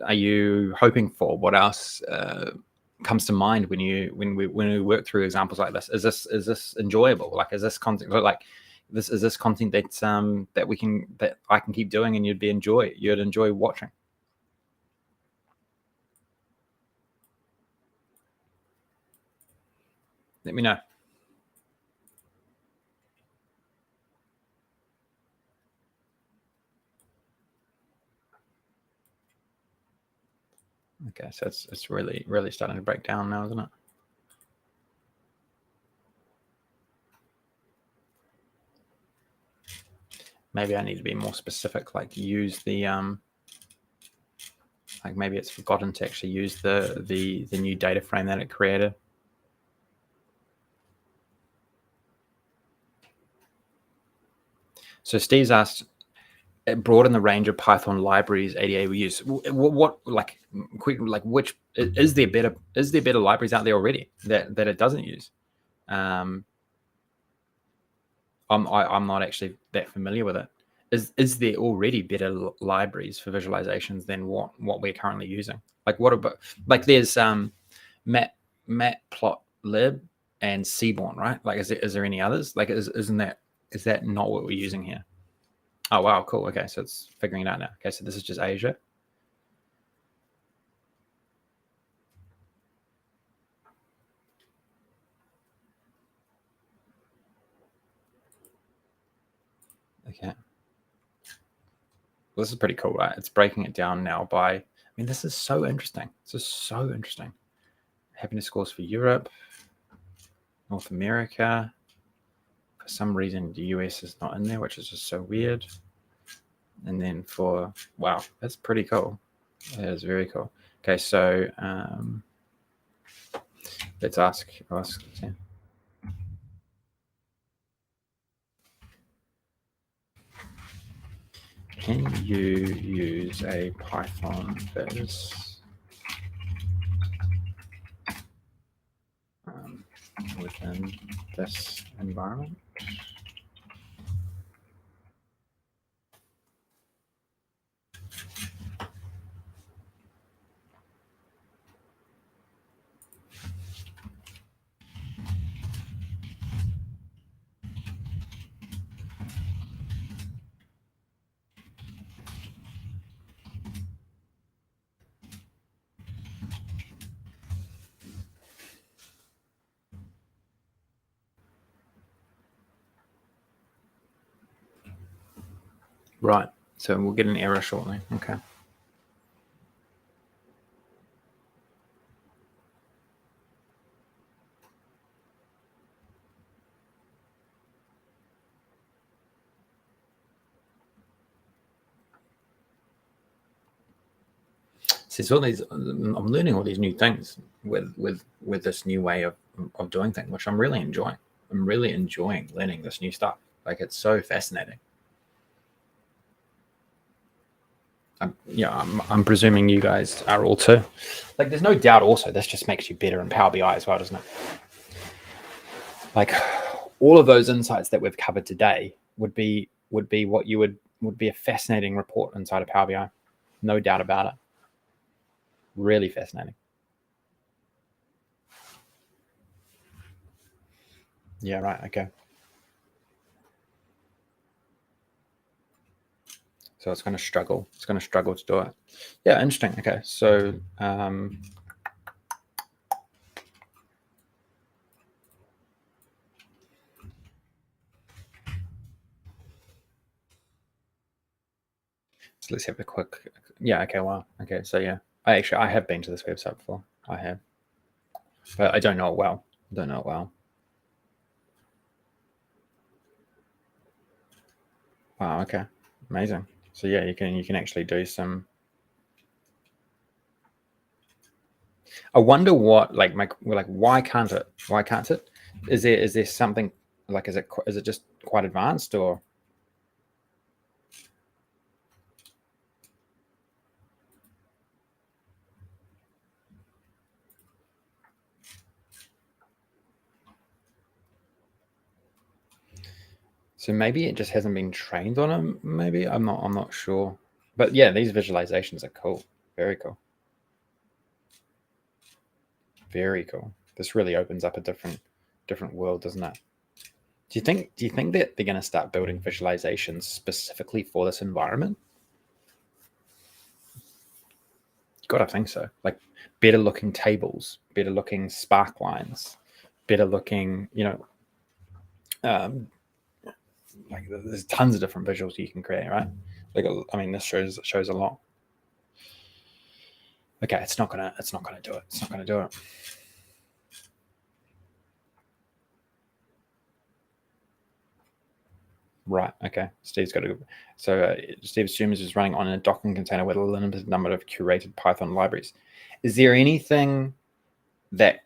are you hoping for? What else comes to mind when we work through examples like this? Is this enjoyable? Like, is this content is this content that I can keep doing and you'd enjoy watching? Let me know. Okay, so it's really starting to break down now, isn't it? Maybe I need to be more specific, like use the like maybe it's forgotten to actually use the new data frame that it created. So Steve's asked, broaden the range of Python libraries ADA will use. What like which is there better libraries out there already that it doesn't use? I'm not actually that familiar with it. Is there already better libraries for visualizations than what we're currently using? Like what about, like there's matplotlib and Seaborn, right? Like is there any others? Like is that not what we're using here? Oh wow, cool. Okay, so it's figuring it out now. Okay, so this is just Asia. Okay. Well, this is pretty cool, right? It's breaking it down now by, I mean, this is so interesting. This is so interesting. Happiness scores for Europe, North America. For some reason, the US is not in there, which is just so weird. And then for, wow, that's pretty cool. That is very cool. Okay, so let's ask. Yeah. Can you use a Python viz within this environment? Right, so we'll get an error shortly. Okay. So it's all these. I'm learning all these new things with this new way of doing things, which I'm really enjoying. I'm really enjoying learning this new stuff. Like, it's so fascinating. I'm presuming you guys are all too. Like, there's no doubt also this just makes you better in Power BI as well, doesn't it? Like, all of those insights that we've covered today would be what you would be a fascinating report inside of Power BI. No doubt about it. Really fascinating. Yeah, right. Okay. So it's going to struggle. It's going to struggle to do it. Yeah, interesting. Okay. So let's have a quick. Yeah. Okay. Wow. Okay. So yeah, I have been to this website before. I have, but I don't know it well. Wow. Okay. Amazing. So yeah, you can actually do some. I wonder what why can't it? Why can't it? Is there something like is it just quite advanced or? So maybe it just hasn't been trained on them. Maybe I'm not sure. But yeah, these visualizations are cool. Very cool. Very cool. This really opens up a different world, doesn't it? Do you think that they're going to start building visualizations specifically for this environment? You got to think so. Like, better looking tables, better looking spark lines, better looking, like there's tons of different visuals you can create, right? Like, I mean, this shows a lot. Okay, it's not gonna do it. It's not gonna do it. Right. Okay. Steve's got to. So Steve assumes is running on a Docker container with a limited number of curated Python libraries. Is there anything that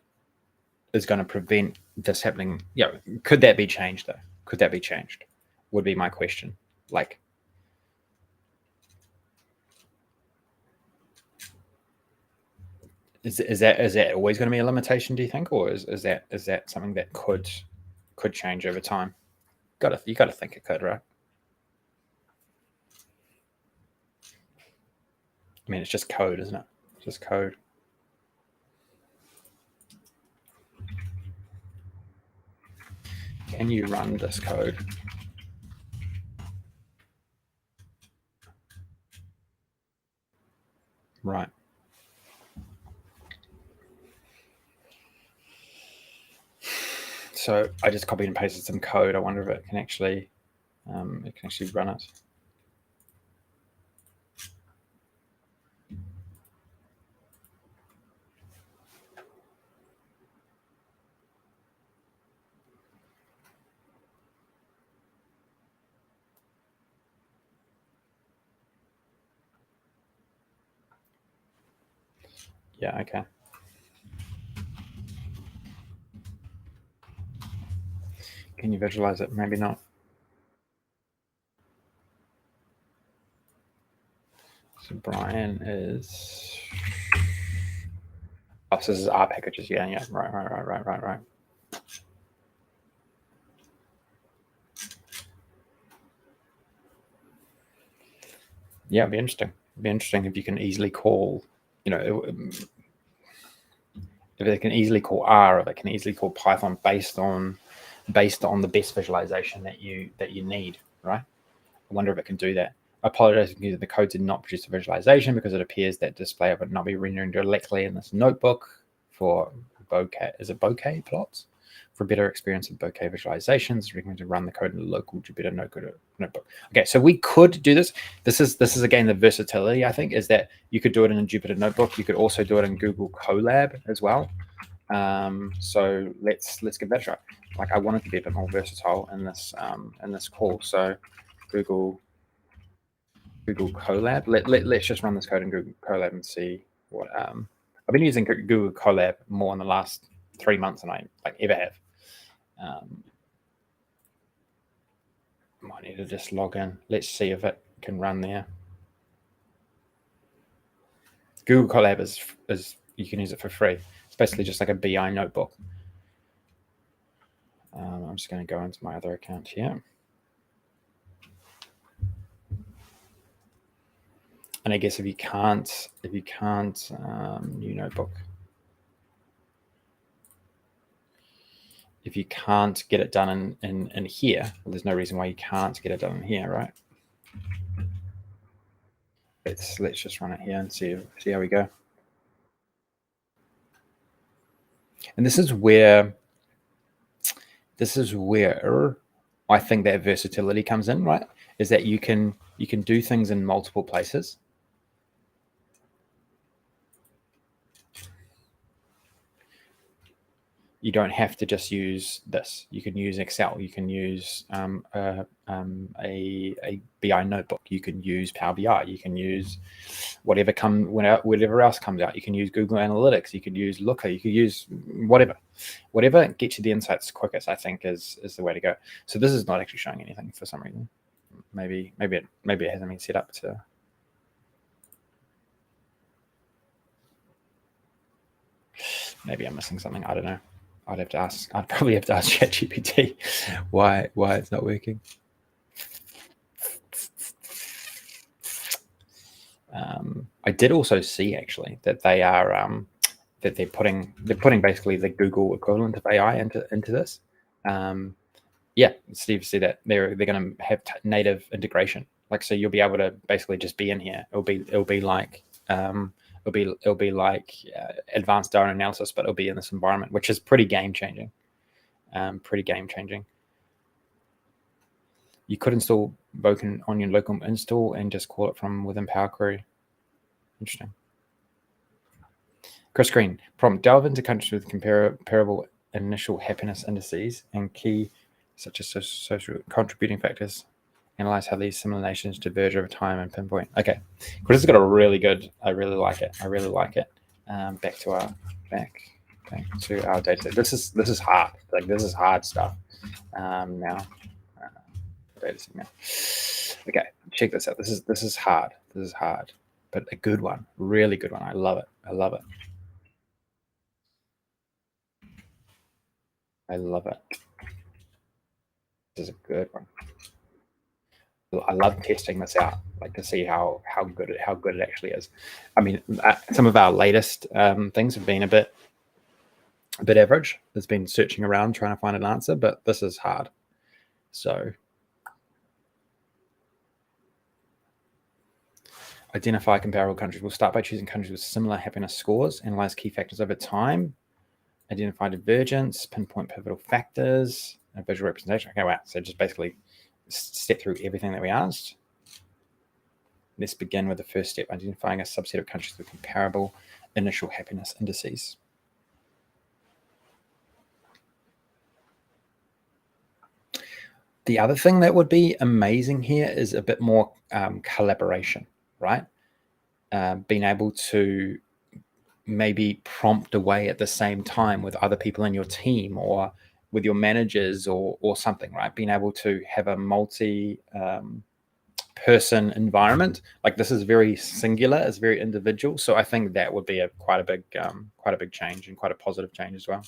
is going to prevent this happening? Yeah. Could that be changed though? Could that be changed? Would be my question. Like, is that always going to be a limitation? Do you think, or is that something that could change over time? You got to think it could, right? I mean, it's just code, isn't it? It's just code. Can you run this code? Right. So I just copied and pasted some code. I wonder if it can actually run it. Yeah, okay. Can you visualize it? Maybe not. So Brian is. Oh, so this is R packages. Yeah. Right. Yeah, it'd be interesting. It'd be interesting if you can easily call, if they can easily call R, or they can easily call Python based on the best visualization that you need, right? I wonder if it can do that. I apologize because the code did not produce a visualization because it appears that display would not be rendering directly in this notebook for bokeh. Is it bokeh plots? For a better experience of bokeh visualizations, recommend to run the code in a local Jupyter notebook. Okay, so we could do this. This is again the versatility, I think, is that you could do it in a Jupyter notebook. You could also do it in Google Colab as well. So let's give that a try. Like, I wanted to be a bit more versatile in this call. So Google Colab. Let's just run this code in Google Colab and see I've been using Google Colab more in the last 3 months than I ever have. Might need to just log in. Let's see if it can run there. Google Colab is you can use it for free. It's basically just like a BI notebook. I'm just going to go into my other account here. And I guess if you can't, new notebook. If you can't get it done in here, well, there's no reason why you can't get it done in here, right? Let's just run it here and see how we go. And this is where I think that versatility comes in, right? Is that you can do things in multiple places. You don't have to just use this. You can use Excel. You can use a BI notebook. You can use Power BI. You can use whatever else comes out. You can use Google Analytics. You could use Looker. You could use whatever gets you the insights quickest. I think is the way to go. So this is not actually showing anything for some reason. Maybe it hasn't been set up to. Maybe I'm missing something. I don't know. I'd probably have to ask ChatGPT why it's not working. I did also see actually that they are that they're putting basically the Google equivalent of AI into this. Yeah, Steve, see that they're going to have native integration. Like, so you'll be able to basically just be in here. It'll be like advanced data analysis, but it'll be in this environment, which is pretty game changing. You could install Boken on your local install and just call it from within Power Query. Interesting. Chris Green, prompt: delve into countries with comparable initial happiness indices and key such as social contributing factors. Analyze how these simulations diverge over time and pinpoint. Okay, Chris has got a really good. I really like it. Back to our data. This is hard. Like, this is hard stuff. Now, data set now. Okay, check this out. This is hard. This is hard, but a good one. Really good one. I love it. I love it. This is a good one. I love testing this out, like, to see how good it actually is. I mean, some of our latest things have been a bit average. There's been searching around trying to find an answer, but this is hard. So identify comparable countries. We'll start by choosing countries with similar happiness scores, analyze key factors over time, identify divergence, pinpoint pivotal factors, and visual representation. Okay, wow. So just basically step through everything that we asked. Let's begin with the first step, identifying a subset of countries with comparable initial happiness indices. The other thing that would be amazing here is a bit more collaboration, right? Being able to maybe prompt away at the same time with other people in your team or with your managers or something, right? Being able to have a multi person environment. Like, this is very singular, it's very individual. So I think that would be quite a big change, and quite a positive change as well.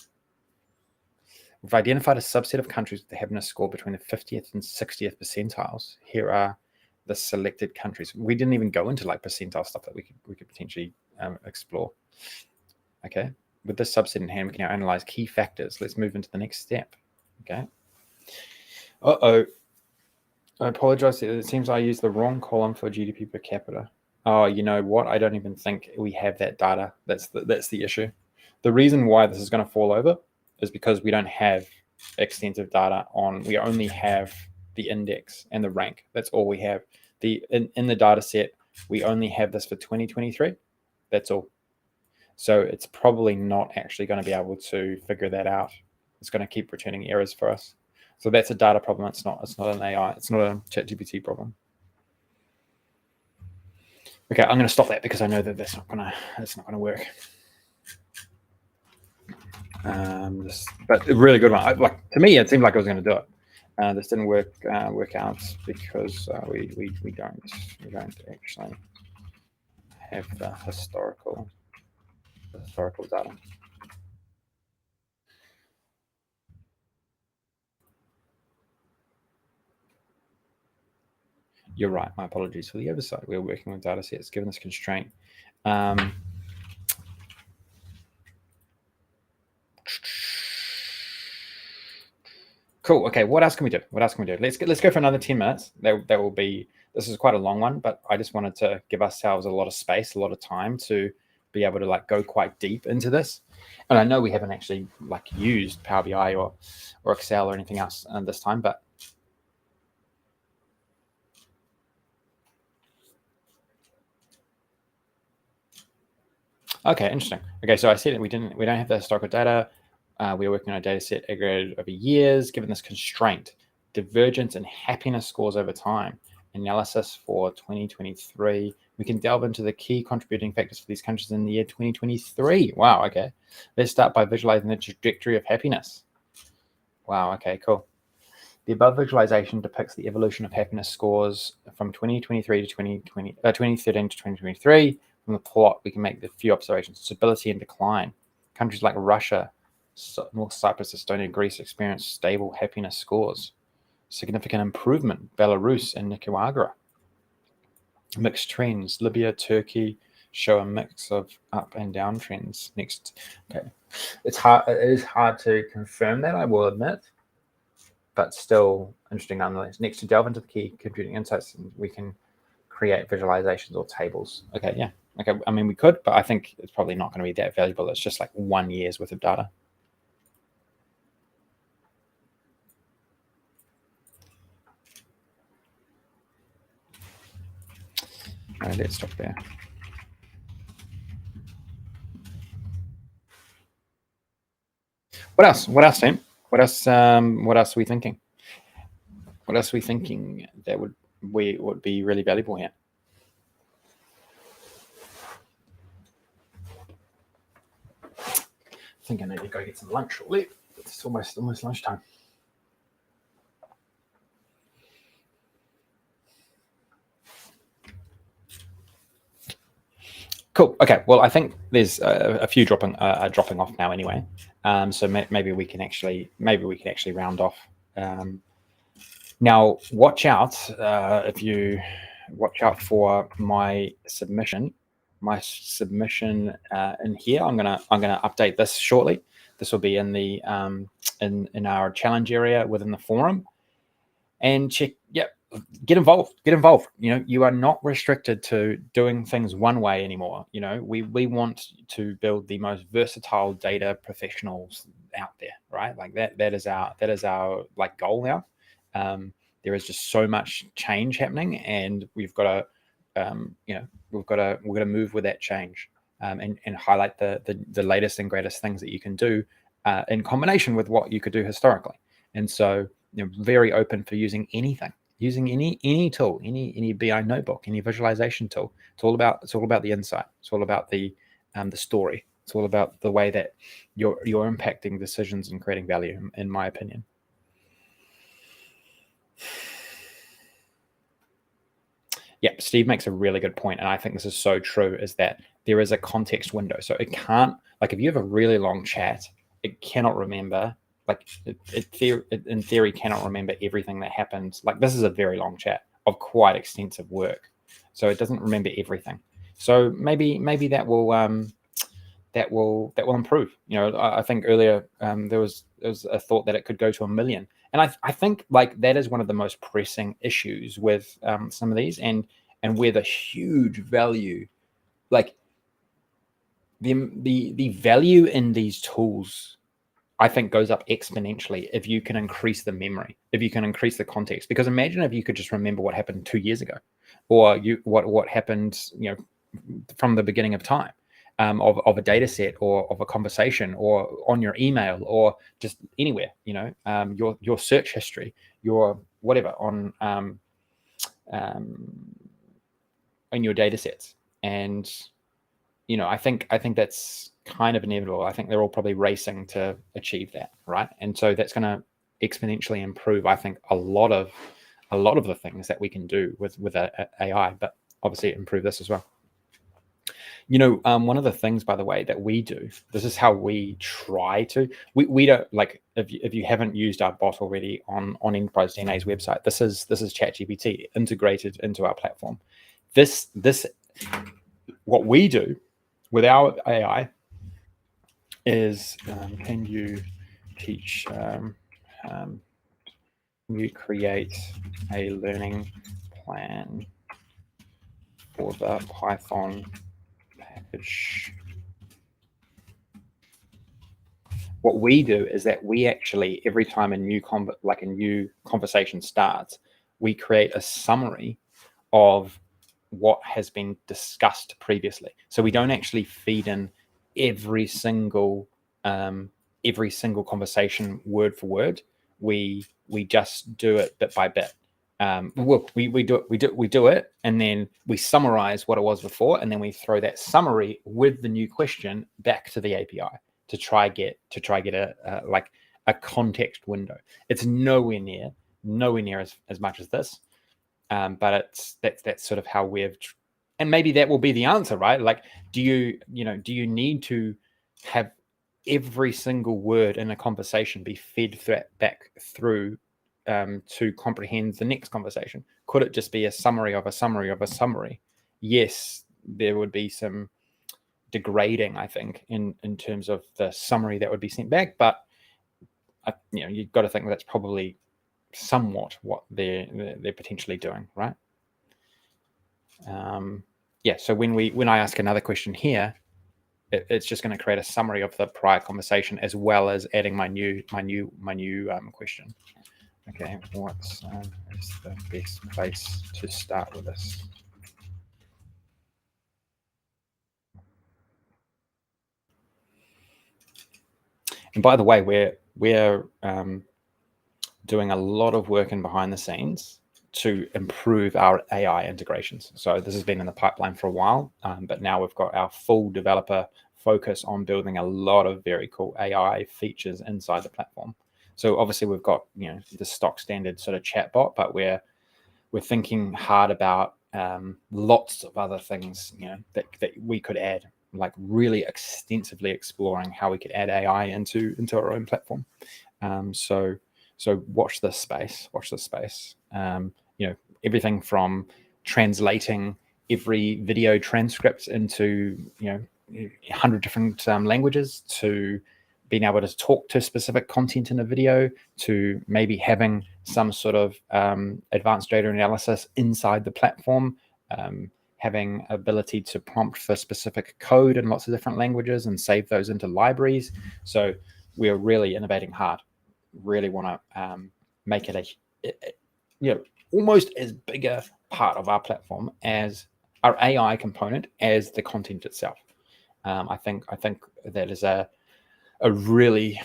We've identified a subset of countries with the happiness score between the 50th and 60th percentiles. Here are the selected countries. We didn't even go into like percentile stuff that we could potentially explore. Okay. With this subset in hand, we can now analyze key factors. Let's move into the next step. Okay. I apologize. It seems I used the wrong column for GDP per capita. Oh, you know what? I don't even think we have that data. That's the issue. The reason why this is going to fall over is because we don't have extensive data on. We only have the index and the rank. That's all we have. In the data set, we only have this for 2023. That's all. So it's probably not actually going to be able to figure that out. It's going to keep returning errors for us. So that's a data problem. It's not an AI. It's not a ChatGPT problem. Okay, I'm going to stop that because I know that that's not going to work. But a really good one. Like, to me, it seemed like I was going to do it. This didn't work out because we don't actually have the historical data. You're right. My apologies for the oversight. We're working with data sets given this constraint. Cool. Okay. What else can we do? Let's go for another 10 minutes. That will be. This is quite a long one, but I just wanted to give ourselves a lot of space, a lot of time to be able to like go quite deep into this. And I know we haven't actually like used Power BI or Excel or anything else this time, but okay, interesting. Okay, so I see that we don't have the historical data. We are working on a data set aggregated over years, given this constraint, divergence in happiness scores over time, analysis for 2023. We can delve into the key contributing factors for these countries in the year 2023. Wow, okay. Let's start by visualizing the trajectory of happiness. Wow, okay, cool. The above visualization depicts the evolution of happiness scores from 2023 to 2013 to 2023. From the plot, we can make the few observations: stability and decline. Countries like Russia, North Cyprus, Estonia, Greece experience stable happiness scores. Significant improvement, Belarus and Nicaragua. Mixed trends, Libya, Turkey show a mix of up and down trends. Next, okay, it is hard to confirm that, I will admit, but still interesting nonetheless. Next, to delve into the key computing insights, we can create visualizations or tables. Okay, yeah. Okay, I mean, we could, but I think it's probably not going to be that valuable. It's just like 1 year's worth of data. All right, let's stop there. What else? What else, Sam? What else are we thinking? What else are we thinking that would be really valuable here? I think I need to go get some lunch shortly. It's almost lunchtime. Cool. Okay. Well, I think there's a few dropping off now anyway. So maybe we can actually round off. Now, watch out watch out for my submission. My submission in here. I'm gonna update this shortly. This will be in the in our challenge area within the forum, and check. Yep. Get involved. You know, you are not restricted to doing things one way anymore. You know, we want to build the most versatile data professionals out there, right? Like that is our like goal now. There is just so much change happening, and we've got to we've got to move with that change, and highlight the latest and greatest things that you can do in combination with what you could do historically. And so, you know, very open for using anything. Using any tool, any BI notebook, any visualization tool. It's all about the insight. It's all about the story. It's all about the way that you're impacting decisions and creating value, in my opinion. Yeah, Steve makes a really good point, and I think this is so true, is that there is a context window. So it can't, like, if you have a really long chat, it cannot remember, like, in theory cannot remember everything that happened. Like, this is a very long chat of quite extensive work, so it doesn't remember everything. So maybe that will improve. You know, I think earlier there was a thought that it could go to 1 million, and I think like that is one of the most pressing issues with some of these, and where the huge value, like the value in these tools, I think, goes up exponentially if you can increase the memory, if you can increase the context. Because imagine if you could just remember what happened 2 years ago, or what happened, you know, from the beginning of time. Of a data set, or of a conversation, or on your email, or just anywhere, you know, your search history, your whatever on your data sets. And I think that's kind of inevitable. I think they're all probably racing to achieve that, right? And so that's going to exponentially improve, I think, a lot of the things that we can do with AI, but obviously improve this as well. One of the things, by the way, that we do, this is how we try to, we don't, like, if you haven't used our bot already on Enterprise DNA's website, this is ChatGPT integrated into our platform. This what we do with our AI is, can you teach, you create a learning plan for the Python package. What we do is that we actually, every time a new conversation starts, we create a summary of what has been discussed previously. So we don't actually feed in every single conversation word for word. We just do it bit by bit. We do it, and then we summarize what it was before, and then we throw that summary with the new question back to the API to try get a context window. It's nowhere near as much as this, but that's sort of how we've, and maybe that will be the answer, right? Like, do you need to have every single word in a conversation be fed back through to comprehend the next conversation? Could it just be a summary of a summary of a summary? Yes, there would be some degrading, I think, in terms of the summary that would be sent back, but you've got to think that's probably somewhat what they're potentially doing, right? So when I ask another question here, it's just going to create a summary of the prior conversation as well as adding my new question. Okay, what is the best place to start with this? And by the way, we're doing a lot of work in behind the scenes to improve our AI integrations. So this has been in the pipeline for a while, but now we've got our full developer focus on building a lot of very cool AI features inside the platform. So obviously we've got the stock standard sort of chatbot, but we're thinking hard about lots of other things that we could add, like really extensively exploring how we could add AI into our own platform. So watch this space. Everything from translating every video transcript into 100 different languages, to being able to talk to specific content in a video, to maybe having some sort of advanced data analysis inside the platform, having ability to prompt for specific code in lots of different languages and save those into libraries. So we're really innovating hard. Really want to make it almost as big a part of our platform as our AI component as the content itself. I think that is a really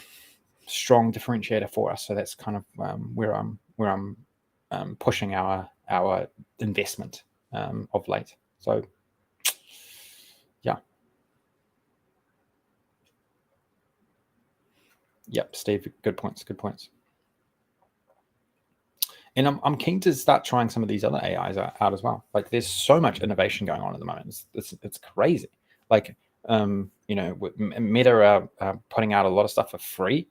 strong differentiator for us. So that's kind of where I'm pushing our investment of late. So yeah. Yep, Steve, good points. And I'm keen to start trying some of these other AIs out as well. Like, there's so much innovation going on at the moment. It's crazy. Like, Meta are putting out a lot of stuff for free.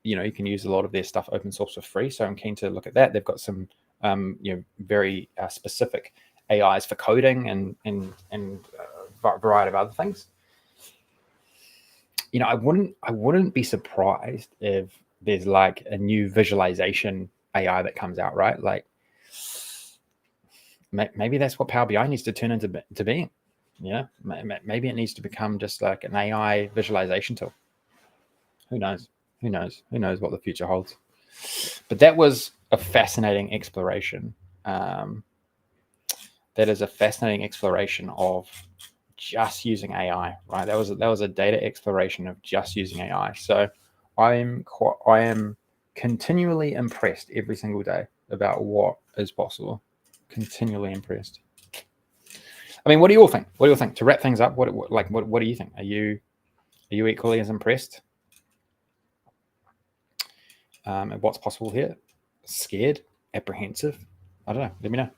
You can use a lot of their stuff open source for free. So I'm keen to look at that. They've got some very specific AIs for coding and a variety of other things. I wouldn't be surprised if there's like a new visualization AI that comes out, right? Like, maybe that's what Power BI needs to turn into being. Maybe it needs to become just like an AI visualization tool. Who knows what the future holds. But that was a fascinating exploration. That is a fascinating exploration of just using AI, right? That was a data exploration of just using AI. So I am continually impressed every single day about what is possible. Continually impressed. I mean, what do you all think? What do you all think? To wrap things up, what do you think? Are you equally as impressed at what's possible here? Scared? Apprehensive? I don't know. Let me know.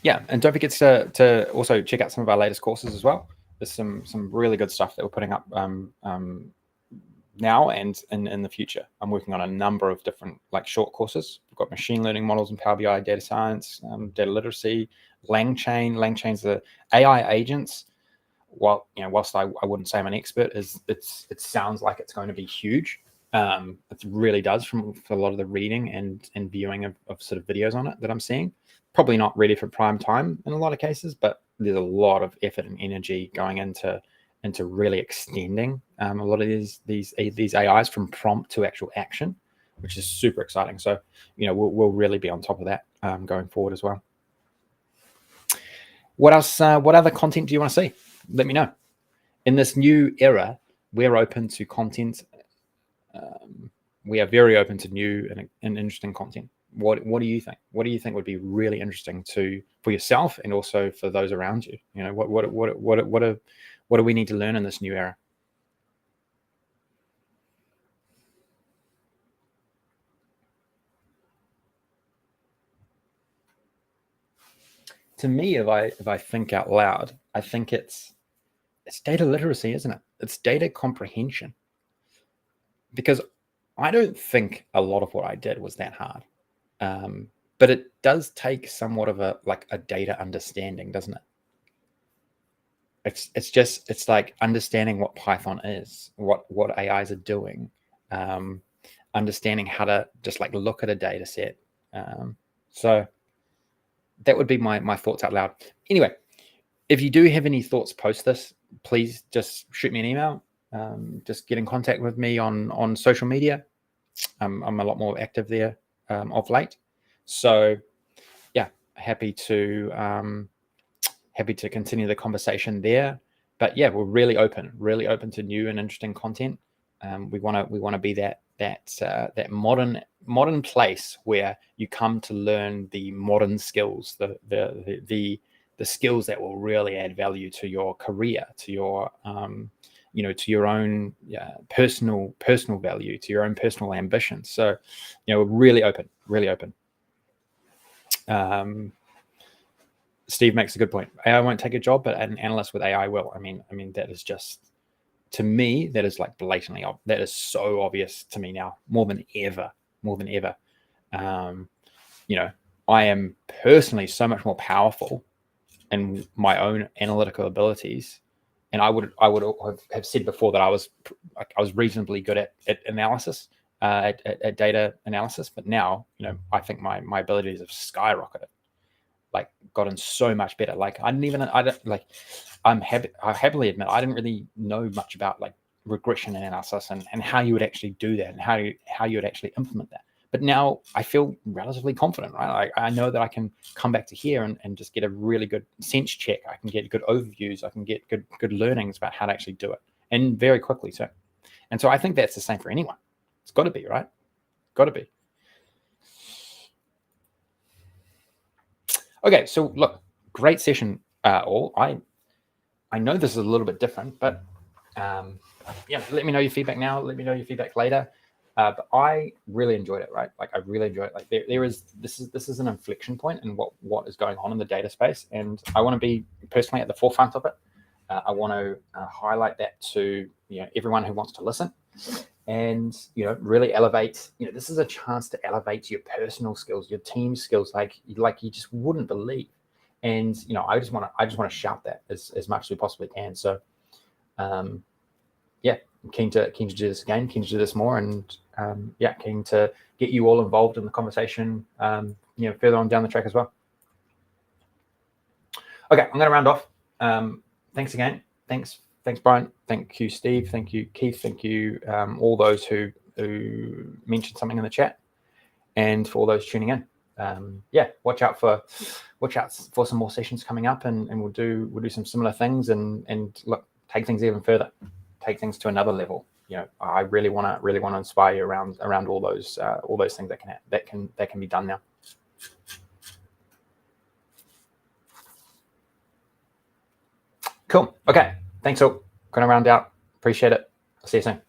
Yeah, and don't forget to also check out some of our latest courses as well. There's some really good stuff that we're putting up now and in the future. I'm working on a number of different short courses. We've got machine learning models in Power BI, data science, data literacy, LangChain. LangChain's the AI agents. Whilst I wouldn't say I'm an expert, it sounds like it's going to be huge. It really does for a lot of the reading and viewing of sort of videos on it that I'm seeing. Probably not ready for prime time in a lot of cases, but there's a lot of effort and energy going into really extending a lot of these AIs from prompt to actual action, which is super exciting. So we'll really be on top of that going forward as well. What else? What other content do you want to see? Let me know. In this new era, we're open to content. We are very open to new and interesting content. What do you think? What do you think would be really interesting for yourself and also for those around you? What do we need to learn in this new era? To me, if I think out loud, I think it's data literacy, isn't it? It's data comprehension. Because I don't think a lot of what I did was that hard. But it does take somewhat of a data understanding, doesn't it? It's like understanding what Python is, what AIs are doing, understanding how to just look at a data set. So that would be my thoughts out loud. Anyway, if you do have any thoughts post this, please just shoot me an email. Just get in contact with me on social media. I'm a lot more active there of late. So yeah, happy to continue the conversation there. But yeah, we're really open to new and interesting content. We want to be that modern place where you come to learn the modern skills, the skills that will really add value to your career, to your to your own personal value, to your own personal ambitions. So we're really open. Steve makes a good point. AI won't take a job, but an analyst with AI will. I mean that is just, to me, that is blatantly, that is so obvious to me now, more than ever. I am personally so much more powerful in my own analytical abilities, and I would have said before that I was reasonably good at analysis, at data analysis, but now I think my abilities have skyrocketed. Gotten so much better. I happily admit I didn't really know much about regression analysis and how you would actually do that and how you would actually implement that. But now I feel relatively confident, right? I know that I can come back to here and just get a really good sense check. I can get good overviews. I can get good learnings about how to actually do it, and very quickly too. And so I think that's the same for anyone. It's got to be, right? Got to be. Okay, so look, great session all. I know this is a little bit different, but yeah, let me know your feedback now. Let me know your feedback later. But I really enjoyed it, right? I really enjoyed it. This is an inflection point in what is going on in the data space, and I want to be personally at the forefront of it. I want to highlight that to everyone who wants to listen, and really elevate. This is a chance to elevate your personal skills, your team skills, like you just wouldn't believe. And I just want to shout that as much as we possibly can. So yeah, I'm keen to do this again, keen to do this more, and yeah, keen to get you all involved in the conversation further on down the track as well. Okay, I'm going to round off. Thanks again. Thanks Brian. Thank you, Steve. Thank you, Keith. Thank you, all those who mentioned something in the chat, and for all those tuning in. Yeah, watch out for some more sessions coming up, and we'll do some similar things, and look, take things even further, take things to another level. I really want to inspire you around all those things that can be done now. Cool. Okay. Thanks all. Gonna round out. Appreciate it. I'll see you soon.